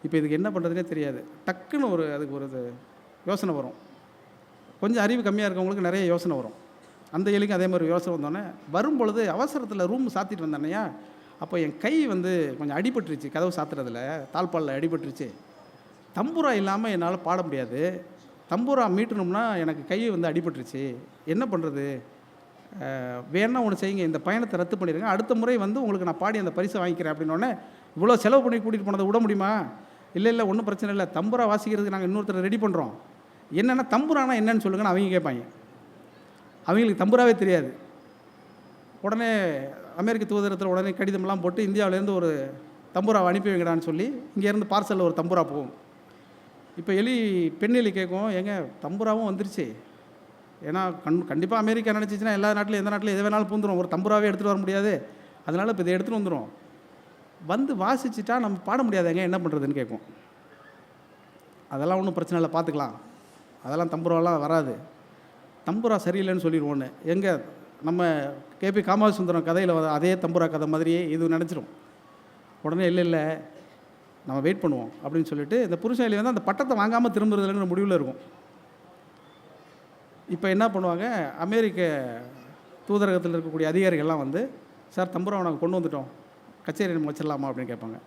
இப்போ இதுக்கு என்ன பண்ணுறதுனே தெரியாது. டக்குன்னு அதுக்கு ஒரு யோசனை வரும். கொஞ்சம் அறிவு கம்மியாக இருக்கவங்களுக்கு நிறைய யோசனை வரும். அந்த எலிக்கும் அதே மாதிரி யோசனை வந்தோடனே வரும்பொழுது அவசரத்தில் ரூம் சாத்திட்டு வந்தேனையா, அப்போ என் கை வந்து கொஞ்சம் அடிபட்டுருச்சு, கதவு சாத்துறதுல தாழ்பாலில் அடிபட்டுருச்சு. தம்பூரா இல்லாமல் என்னால் பாட முடியாது, தம்பூரா மீட்டணும்னா எனக்கு கை வந்து அடிபட்டுருச்சு, என்ன பண்ணுறது, வேணா ஒன்று செய்யுங்க, இந்த பயணத்தை ரத்து பண்ணிடுங்க, அடுத்த முறை வந்து உங்களுக்கு நான் பாடி அந்த பரிசை வாங்கிக்கிறேன் அப்படின்னோடனே, இவ்வளோ செலவு பண்ணி கூட்டிகிட்டு போனதை விட முடியுமா? இல்லை ஒன்றும் பிரச்சனை இல்லை, தம்பூரா வாசிக்கிறதுக்கு நாங்கள் இன்னொருத்தர் ரெடி பண்ணுறோம், என்னென்னா தம்பூரானா என்னன்னு சொல்லுங்கன்னு அவங்க கேட்பாங்க. அவங்களுக்கு தம்பூராவே தெரியாது. உடனே அமெரிக்க தூதரத்தில் உடனே கடிதமெல்லாம் போட்டு இந்தியாவிலேருந்து ஒரு தம்பூராவை அனுப்பி வைங்கடான்னு சொல்லி இங்கேருந்து பார்சலில் ஒரு தம்பூரா போகும். இப்போ பெண் எலி கேட்கும், தம்பூராவும் வந்துருச்சு, ஏன்னா கண்டிப்பாக அமெரிக்கா நினச்சிச்சின்னா எல்லா நாட்டிலும் எந்த நாட்டிலும் எது வேணாலும் பூந்துடும், ஒரு தம்பூராவே எடுத்துகிட்டு வர முடியாது, அதனால் இப்போ இதை எடுத்துகிட்டு வந்துடும், வந்து வாசிச்சுட்டா நம்ம பாட முடியாதுங்க, என்ன பண்ணுறதுன்னு கேட்கும். அதெல்லாம் ஒன்றும் பிரச்சனை இல்லை, பார்த்துக்கலாம், அதெல்லாம் தம்பூராவெல்லாம் வராது, தம்பூரா சரியில்லைன்னு சொல்லிடுவோன்னு. நம்ம கேபி காமாட்சி சுந்தரம் கதையில் அதே தம்பூரா கதை மாதிரியே இது நினச்சிரும். உடனே இல்லை நம்ம வெயிட் பண்ணுவோம் அப்படின்னு சொல்லிட்டு இந்த புருஷன் எலி வந்து அந்த பட்டத்தை வாங்காமல் திரும்புறதுங்கிற முடிவில் இருக்கும். இப்போ என்ன பண்ணுவாங்க, அமெரிக்க தூதரகத்தில் இருக்கக்கூடிய அதிகாரிகள்லாம் வந்து, சார் தம்பூராவை நாங்கள் கொண்டு வந்துட்டோம், கச்சேரி நம்ம வச்சிடலாமா அப்படின்னு கேட்பாங்க.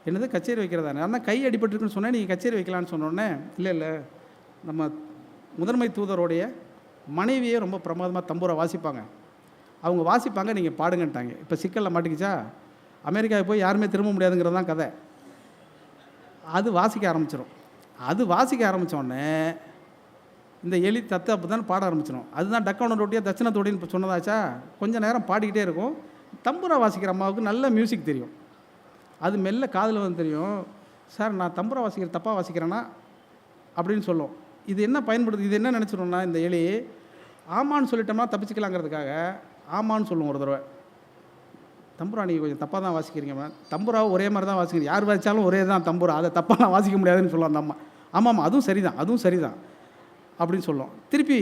என்னது கச்சேரி வைக்கிறதா? ஆனால் கை அடிபட்டுருக்குன்னு சொன்னேன், நீங்கள் கச்சேரி வைக்கலான்னு சொன்னோடனே, இல்லை நம்ம முதன்மை தூதருடைய மனைவியே ரொம்ப பிரமாதமாக தம்பூரா வாசிப்பாங்க, அவங்க வாசிப்பாங்க, நீங்கள் பாடுங்கன்ட்டாங்க. இப்போ சிக்கலில் மாட்டிக்கிச்சா, அமெரிக்காவுக்கு போய் யாருமே திரும்ப முடியாதுங்கிறது தான் கதை. அது வாசிக்க ஆரம்பிச்சிடும். அது வாசிக்க ஆரம்பித்தோடனே இந்த எலி தத்து அப்போ தான் பாட ஆரம்பிச்சிடும். அதுதான் டக்கான ரொட்டியாக தட்சிண தொடின்னு இப்போ சொன்னதாச்சா, கொஞ்சம் நேரம் பாடிக்கிட்டே இருக்கும். தம்பூரா வாசிக்கிற அம்மாவுக்கு நல்ல மியூசிக் தெரியும், அது மெல்ல காதில் வந்து தெரியும், சார் நான் தம்பூரா வாசிக்கிற தப்பாக வாசிக்கிறேன்னா அப்படின்னு சொல்லும். இது என்ன பயன்படுது, இது என்ன நினச்சிடும்னா, இந்த எலி ஆமான்னு சொல்லிட்டோம்னா தப்பிச்சிக்கலாங்கிறதுக்காக ஆமான்னு சொல்லுவோம் ஒரு தடவை. தம்பூரா நீங்கள் கொஞ்சம் தப்பாக தான் வாசிக்கிறீங்க, தம்பூராவை ஒரே மாதிரி தான் வாசிக்கிறீங்க, யார் வாசித்தாலும் ஒரே தான் தம்பூரா, அதை தப்பாக வாசிக்க முடியாதுன்னு சொல்லுவோம் அந்த அம்மா. ஆமாம் அதுவும் சரிதான் அப்படின்னு சொல்லும். திருப்பி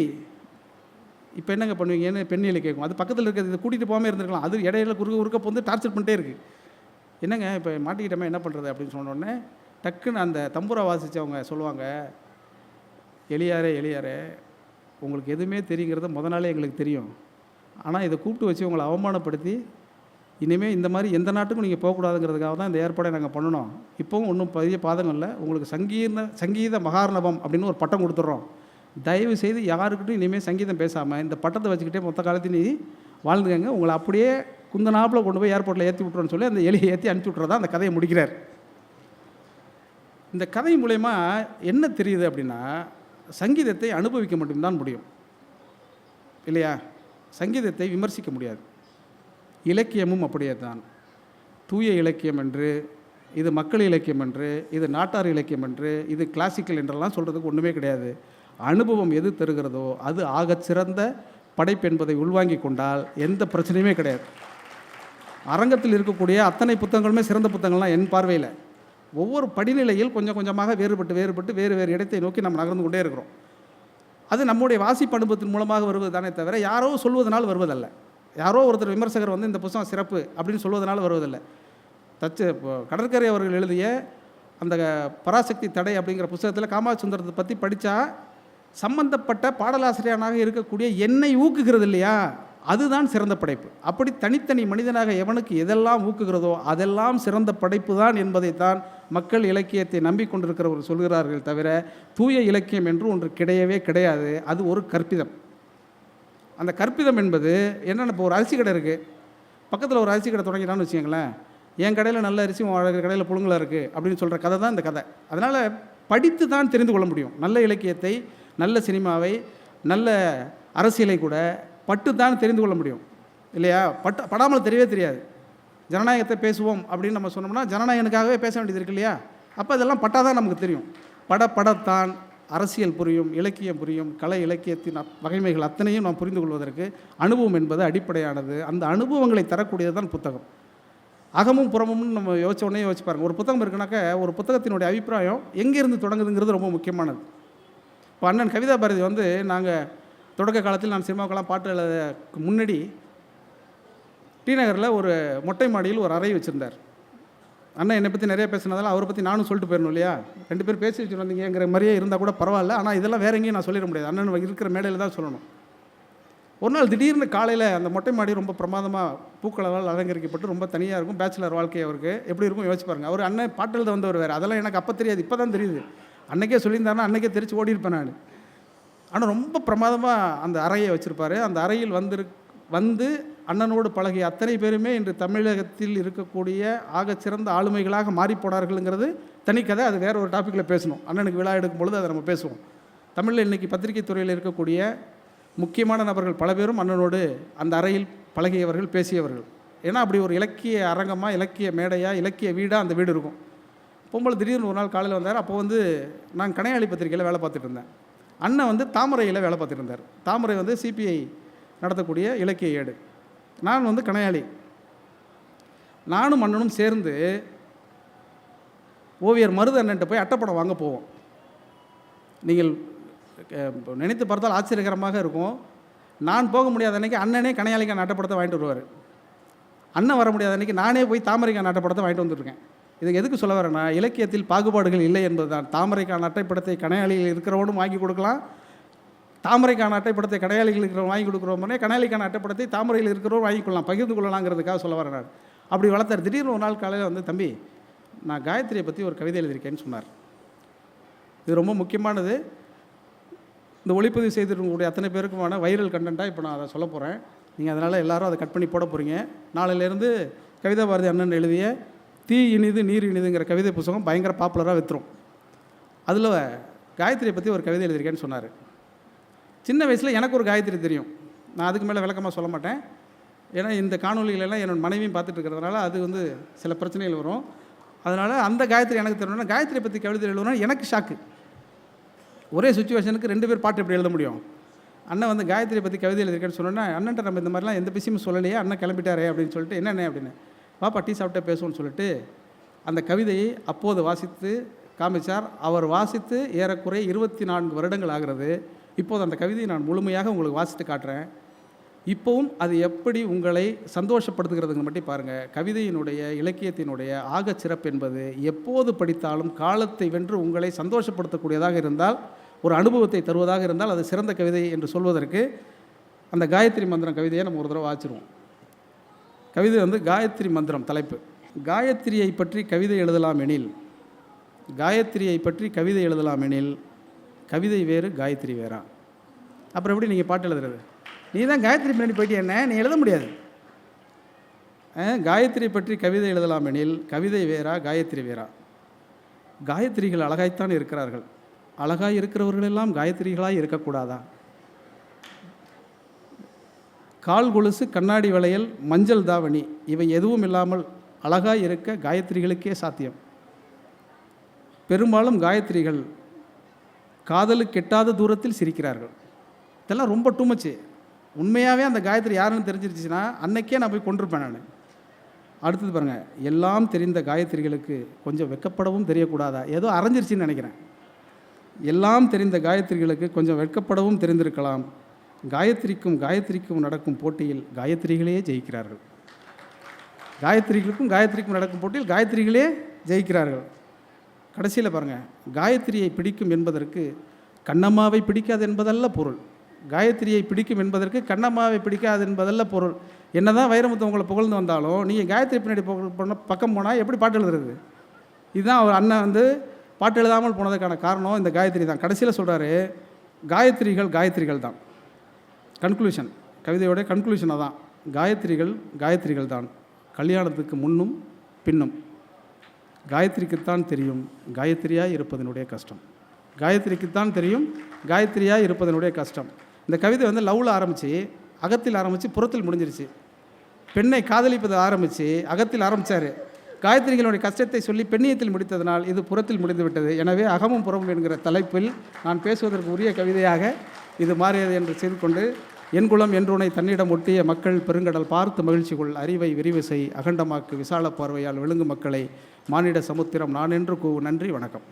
இப்போ என்னங்க பண்ணுவீங்கன்னு பெண்ணில் கேட்கும். அது பக்கத்தில் இருக்கிறது இதை கூட்டிகிட்டு போகாமல் இருந்திருக்கலாம், அது இடையில குறுக்க வந்து டார்ச்சர் பண்ணிட்டே இருக்குது. என்னங்க இப்போ மாட்டிக்கிட்டோமே என்ன பண்ணுறது அப்படின்னு சொன்னோடனே டக்குன்னு அந்த தம்பூரா வாசித்தவங்க சொல்லுவாங்க, எளியாரே உங்களுக்கு எதுவுமே தெரியுங்கிறத முத நாளே எங்களுக்கு தெரியும், ஆனால் இதை கூப்பிட்டு வச்சு உங்களை அவமானப்படுத்தி இனிமேல் இந்த மாதிரி எந்த நாட்டுக்கும் நீங்கள் போகக்கூடாதுங்கிறதுக்காக தான் இந்த ஏற்பாடை நாங்கள் பண்ணணும். இப்போவும் ஒன்றும் பெரிய பாதகம் இல்லை, உங்களுக்கு சங்கீத மகார்ணவம் அப்படின்னு ஒரு பட்டம் கொடுத்துட்றோம், தயவு செய்து யாருக்கிட்டும் இனிமேல் சங்கீதம் பேசாமல் இந்த பட்டத்தை வச்சுக்கிட்டே மொத்த காலத்தையும் நீ வாழ்ந்துக்கங்க, உங்களை அப்படியே குந்தனாப்பில் கொண்டு போய் ஏர்போர்ட்டில் ஏற்றி விட்றோன்னு சொல்லி அந்த எலியை ஏற்றி அனுப்பிச்சி விட்றதா அந்த கதையை முடிக்கிறார். இந்த கதை மூலயமா என்ன தெரியுது அப்படின்னா, சங்கீதத்தை அனுபவிக்க மட்டும்தான் முடியும் இல்லையா, சங்கீதத்தை விமர்சிக்க முடியாது. இலக்கியமும் அப்படியே தான். தூய இலக்கியம் என்று, இது மக்கள் இலக்கியம் என்று, இது நாட்டார் இலக்கியம் என்று, இது கிளாசிக்கல் என்றெல்லாம் சொல்கிறதுக்கு ஒன்றுமே கிடையாது. அனுபவம் எது தருகிறதோ அது ஆகச்சிறந்த படைப்பு என்பதை உள்வாங்கி கொண்டால் எந்த பிரச்சனையுமே கிடையாது. அரங்கத்தில் இருக்கக்கூடிய அத்தனை புத்தகங்களுமே சிறந்த புத்தகங்கள்லாம் என் பார்வையில் ஒவ்வொரு படிநிலையில் கொஞ்சம் கொஞ்சமாக வேறுபட்டு வேறு இடத்தை நோக்கி நம்ம நகர்ந்து கொண்டே இருக்கிறோம். அது நம்முடைய வாசிப்பு அனுபவத்தின் மூலமாக வருவது தானே தவிர யாரோ சொல்வதனால் வருவதல்ல. யாரோ ஒருத்தர் விமர்சகர் வந்து இந்த புத்தகம் சிறப்பு அப்படின்னு சொல்வதனால் வருவதில்லை. கடற்கரை அவர்கள் எழுதிய அந்த பராசக்தி தடை அப்படிங்கிற புத்தகத்தில் காமாட்சி சுந்தரத்தை பற்றி படித்தா சம்பந்தப்பட்ட பாடலாசிரியனாக இருக்கக்கூடிய என்னை ஊக்குகிறது இல்லையா, அதுதான் சிறந்த படைப்பு. அப்படி தனித்தனி மனிதனாக எவனுக்கு எதெல்லாம் ஊக்குகிறதோ அதெல்லாம் சிறந்த படைப்பு தான் என்பதைத்தான் மக்கள் இலக்கியத்தை நம்பிக்கொண்டிருக்கிறவர்கள் சொல்கிறார்கள் தவிர தூய இலக்கியம் என்று ஒன்று கிடையவே கிடையாது. அது ஒரு கற்பிதம். அந்த கற்பிதம் என்பது என்னென்ன, இப்போ ஒரு அரிசி கடை இருக்குது, பக்கத்தில் ஒரு அரிசி கடை தொடங்கிட்டான்னு வச்சுக்கோங்களேன், என் கடையில் நல்ல அரிசி உங்கள் கடையில் புழுங்கலாக இருக்குது அப்படின்னு சொல்கிற கதை தான் இந்த கதை. அதனால் படித்து தான் தெரிந்து கொள்ள முடியும். நல்ல இலக்கியத்தை நல்ல சினிமாவை, நல்ல அரசியலை கூட பட்டு தான் தெரிந்து கொள்ள முடியும் இல்லையா? படாமல் தெரியவே தெரியாது. ஜனநாயகத்தை பேசுவோம் அப்படின்னு நம்ம சொன்னோம்னா ஜனநாயகனுக்காகவே பேச வேண்டியது இருக்கு இல்லையா? அப்போ இதெல்லாம் பட்டாதான் நமக்கு தெரியும். படத்தான் அரசியல் புரியும், இலக்கியம் புரியும், கலை இலக்கியத்தின் வகைமைகள் அத்தனையும் நாம் புரிந்து கொள்வதற்கு அனுபவம் என்பது அடிப்படையானது. அந்த அனுபவங்களை தரக்கூடியது தான் புத்தகம். அகமும் புறமும்னு நம்ம யோசிச்ச உடனே யோசிச்சு பாருங்கள். ஒரு புத்தகம் இருக்குனாக்க ஒரு புத்தகத்தினுடைய அபிப்பிராயம் எங்கேருந்து தொடங்குதுங்கிறது ரொம்ப முக்கியமானது. இப்போ அண்ணன் கவிதா பாரதி வந்து நாங்கள் தொடக்க காலத்தில் நான் சினிமாவுக்கெல்லாம் பாட்டு எழுத முன்னாடி டி நகரில் ஒரு மொட்டை மாடியில் ஒரு அறை வச்சுருந்தார். அண்ணன் என்னை பற்றி நிறைய பேசுனதால் அவரை பற்றி நானும் சொல்லிட்டு போயிடணும் இல்லையா? 2 பேர் பேசி வச்சுட்டு வந்தீங்கிற மாதிரியே இருந்தால் கூட பரவாயில்ல. ஆனால் இதெல்லாம் வேற எங்கேயும் நான் சொல்லிட முடியாது. அண்ணன் இருக்கிற மேடையில் தான் சொல்லணும். ஒரு நாள் திடீர்னு காலையில் அந்த மொட்டை மாடி ரொம்ப பிரமாதமாக பூக்களால் அலங்கரிக்கப்பட்டு ரொம்ப தனியாக இருக்கும். பேச்சுலர் வாழ்க்கை அவருக்கு எப்படி இருக்கும் யோசிச்சு பாருங்கள். அவர் அண்ணன் பாட்டு எழுத வந்தவர் வேறு. அதெல்லாம் எனக்கு அப்போ தெரியாது, இப்போ தான் தெரியுது. அன்றைக்கே சொல்லியிருந்தாருன்னா அன்றைக்கே தெரிச்சு ஓடிருப்பேன் நான். ஆனால் ரொம்ப பிரமாதமாக அந்த அறையை வச்சுருப்பார். அந்த அறையில் வந்து அண்ணனோடு பழகிய அத்தனை பேருமே இன்று தமிழகத்தில் இருக்கக்கூடிய ஆகச்சிறந்த ஆளுமைகளாக மாறிப்போனார்கள்ங்கிறது தனிக்கதை. அது வேறு ஒரு டாப்பிக்கில் பேசணும். அண்ணனுக்கு விழா எடுக்கும் பொழுது அதை நம்ம பேசுவோம். தமிழில் இன்றைக்கி பத்திரிகை துறையில் இருக்கக்கூடிய முக்கியமான நபர்கள் பல பேரும் அண்ணனோடு அந்த அறையில் பழகியவர்கள், பேசியவர்கள். ஏன்னா அப்படி ஒரு இலக்கிய அரங்கமாக, இலக்கிய மேடையாக, இலக்கிய வீடாக அந்த வீடு இருக்கும். பொம்பளை திடீர்னு ஒரு நாள் காலையில் வந்தார். அப்போ வந்து நான் கணையாளி பத்திரிகையில் வேலை பார்த்துட்டு இருந்தேன். அண்ணன் வந்து தாமரையில் வேலை பார்த்துட்டு இருந்தார். தாமரை வந்து சிபிஐ நடத்தக்கூடிய இலக்கிய ஏடு. நான் வந்து கணையாளி. நானும் அண்ணனும் சேர்ந்து ஓவியர் மருது அண்ணன்ட்ட போய் அட்டைப்படம் வாங்க போவோம். நீங்கள் நினைத்து பார்த்தால் ஆச்சரியகரமாக இருக்கும். நான் போக முடியாத அன்றைக்கி அண்ணனே கணையாளிக்கான அட்டைப்படத்தை வாங்கிட்டு வருவார். அண்ணன் வர முடியாத அன்றைக்கி நானே போய் தாமரைக்கான அட்டைப்படத்தை வாங்கிட்டு வந்துருக்கேன். இதுக்கு எதுக்கு சொல்ல வரேன்னா, இலக்கியத்தில் பாகுபாடுகள் இல்லை என்பது தான். தாமரைக்கான அட்டைப்படத்தை கணையாளியில் இருக்கிறவனும் வாங்கி கொடுக்கலாம், தாமரைக்கான அட்டைப்படத்தை கடையாளிகள் இருக்கிறவங்க வாங்கி கொடுக்குறோம்னே கடையாளிக்கான அட்டைப்படத்தை தாமரையில் இருக்கிறவங்க வாங்கிக்கொள்ளலாம், பகிர்ந்து கொள்ளலாங்கிறதுக்காக சொல்ல வரேன் நான். அப்படி வளர்த்தார். திடீர்னு ஒரு நாள் காலையில் வந்து, தம்பி நான் காயத்ரியை பற்றி ஒரு கவிதை எழுதியிருக்கேன்னு சொன்னார். இது ரொம்ப முக்கியமானது. இந்த ஒளிப்பதிவு செய்திருக்கக்கூடிய அத்தனை பேருக்குமான வைரல் கண்டென்ட்டாக இப்போ நான் அதை சொல்ல போகிறேன். நீங்கள் அதனால் எல்லோரும் அதை கட் பண்ணி போட போகிறீங்க. நாளையிலேருந்து கவிதா பாரதி அண்ணன் எழுதிய தீ இனிது நீர் இனிதுங்கிற கவிதை புத்தகம் பயங்கர பாப்புலராக விற்றுரும். அதில் காயத்ரியை பற்றி ஒரு கவிதை எழுதியிருக்கேன்னு சொன்னார். சின்ன வயசில் எனக்கு ஒரு காயத்ரி தெரியும். நான் அதுக்கு மேலே விளக்கமாக சொல்ல மாட்டேன். ஏன்னா இந்த காணொலிகளெல்லாம் என்னோட மனைவியும் பார்த்துட்டு இருக்கிறதுனால அது வந்து சில பிரச்சனைகள் வரும். அதனால் அந்த காயத்ரி எனக்கு தெரியணும்னா, காயத்ரியை பற்றி கவிதை எழுதணும்னா எனக்கு ஷாக்கு. ஒரே சுச்சுவேஷனுக்கு 2 பேர் பாட்டு எப்படி எழுத முடியும்? அண்ணன் வந்து காயத்ரியை பற்றி கவிதை எழுதியிருக்கேன்னு சொன்னோன்னா, அண்ணன்ட்ட நம்ம இந்த மாதிரிலாம் எந்த விஷயமும் சொல்லலையே, அண்ணன் கிளம்பிட்டாரே அப்படின்னு சொல்லிட்டு, என்னென்ன அப்படின்னு, வாப்பா டீ சாப்பிட்டே பேசுவோன்னு சொல்லிட்டு அந்த கவிதையை அப்போது வாசித்து காமிச்சார். அவர் வாசித்து ஏறக்குறைய 24 வருடங்கள் ஆகிறது. இப்போது அந்த கவிதையை நான் முழுமையாக உங்களுக்கு வாசித்து காட்டுறேன். இப்போவும் அது எப்படி உங்களை சந்தோஷப்படுத்துகிறதுங்க மட்டும் பாருங்கள். கவிதையினுடைய, இலக்கியத்தினுடைய ஆகச் சிறப்பு என்பது எப்போது படித்தாலும் காலத்தை வென்று உங்களை சந்தோஷப்படுத்தக்கூடியதாக இருந்தால், ஒரு அனுபவத்தை தருவதாக இருந்தால் அது சிறந்த கவிதை என்று சொல்வதற்கு அந்த காயத்ரி மந்திரம் கவிதையை நம்ம ஒரு தடவை வாசிடுவோம். கவிதை வந்து காயத்ரி மந்திரம் தலைப்பு. காயத்ரியை பற்றி கவிதை எழுதலாம் எனில், காயத்ரியை பற்றி கவிதை எழுதலாம் எனில் கவிதை வேறு காயத்ரி வேறா? அப்புறம் எப்படி நீங்கள் பாட்டு எழுதுறது? நீ தான் காயத்ரி பின்னாடி போயிட்டு என்ன நீ எழுத முடியாது. காயத்ரி பற்றி கவிதை எழுதலாம் எனில் கவிதை வேறா காயத்ரி வேறா? காயத்ரிகள் அழகாய்த்தான் இருக்கிறார்கள். அழகாய் இருக்கிறவர்களெல்லாம் காயத்ரிகளாய் இருக்கக்கூடாதா? கால் கொலுசு, கண்ணாடி வளையல், மஞ்சள் தாவணி இவை எதுவும் இல்லாமல் அழகாய் இருக்க காயத்ரிகளுக்கே சாத்தியம். பெரும்பாலும் காயத்ரிகள் காதலுக்கு எட்டாத தூரத்தில் சிரிக்கிறார்கள். இதெல்லாம் ரொம்ப டூமச்சு. உண்மையாகவே அந்த காயத்ரி யாருன்னு தெரிஞ்சிருச்சுன்னா அன்னைக்கே நான் போய் கொண்டிருப்பேன் நான். அடுத்தது பாருங்கள், எல்லாம் தெரிந்த காயத்ரிகளுக்கு கொஞ்சம் வெட்கப்படவும் தெரியக்கூடாதா? ஏதோ அரைஞ்சிருச்சின்னு நினைக்கிறேன். எல்லாம் தெரிந்த காயத்ரிகளுக்கு கொஞ்சம் வெட்கப்படவும் தெரிந்திருக்கலாம். காயத்ரிக்கும் நடக்கும் போட்டியில் காயத்ரிகளே ஜெயிக்கிறார்கள். காயத்ரிக்கும் நடக்கும் போட்டியில் காயத்ரிகளே ஜெயிக்கிறார்கள். கடைசியில் பாருங்கள், காயத்ரியை பிடிக்கும் என்பதற்கு கண்ணம்மாவை பிடிக்காது என்பதல்ல பொருள். காயத்ரியை பிடிக்கும் என்பதற்கு கண்ணம்மாவை பிடிக்காது என்பதல்ல பொருள். என்ன தான் வைரமுத்து உங்களை புகழ்ந்து வந்தாலும் நீங்கள் காயத்ரி பின்னாடி பக்கம் போனால் எப்படி பாட்டு எழுதுறது? இதுதான் அவர் அண்ணன் வந்து பாட்டு எழுதாமல் போனதுக்கான காரணம் இந்த காயத்ரி தான். கடைசியில் சொல்கிறாரு, காயத்ரிகள் தான். கன்க்ளூஷன், கவிதையோட கன்க்ளூஷனாக தான், காயத்ரிகள் தான். கல்யாணத்துக்கு முன்னும் பின்னும் காயத்ரிக்குத்தான் தெரியும் காயத்ரியாய் இருப்பதனுடைய கஷ்டம். காயத்ரிக்குத்தான் தெரியும் காயத்ரியாக இருப்பதனுடைய கஷ்டம். இந்த கவிதை வந்து லவ்வில் ஆரம்பித்து அகத்தில் ஆரம்பித்து புறத்தில் முடிஞ்சிருச்சு. பெண்ணை காதலிப்பது ஆரம்பித்து அகத்தில் ஆரம்பித்தார். காயத்ரிகளுடைய கஷ்டத்தை சொல்லி பெண்ணியத்தில் முடித்ததனால் இது புறத்தில் முடிந்து விட்டது. எனவே அகமும் புறமும் என்கிற தலைப்பில் நான் பேசுவதற்கு உரிய கவிதையாக இது மாறியது என்று செய்து கொண்டு, என் குலம் என்றுனை தன்னிடம் ஒட்டிய மக்கள் பெருங்கடல் பார்த்து மகிழ்ச்சி கொள், அறிவை விரிவு செய், அகண்டமாக்கு விசால பார்வையால் விழுங்கு மக்களை மானிட சமுத்திரம் நான் என்று கூவு. நன்றி, வணக்கம்.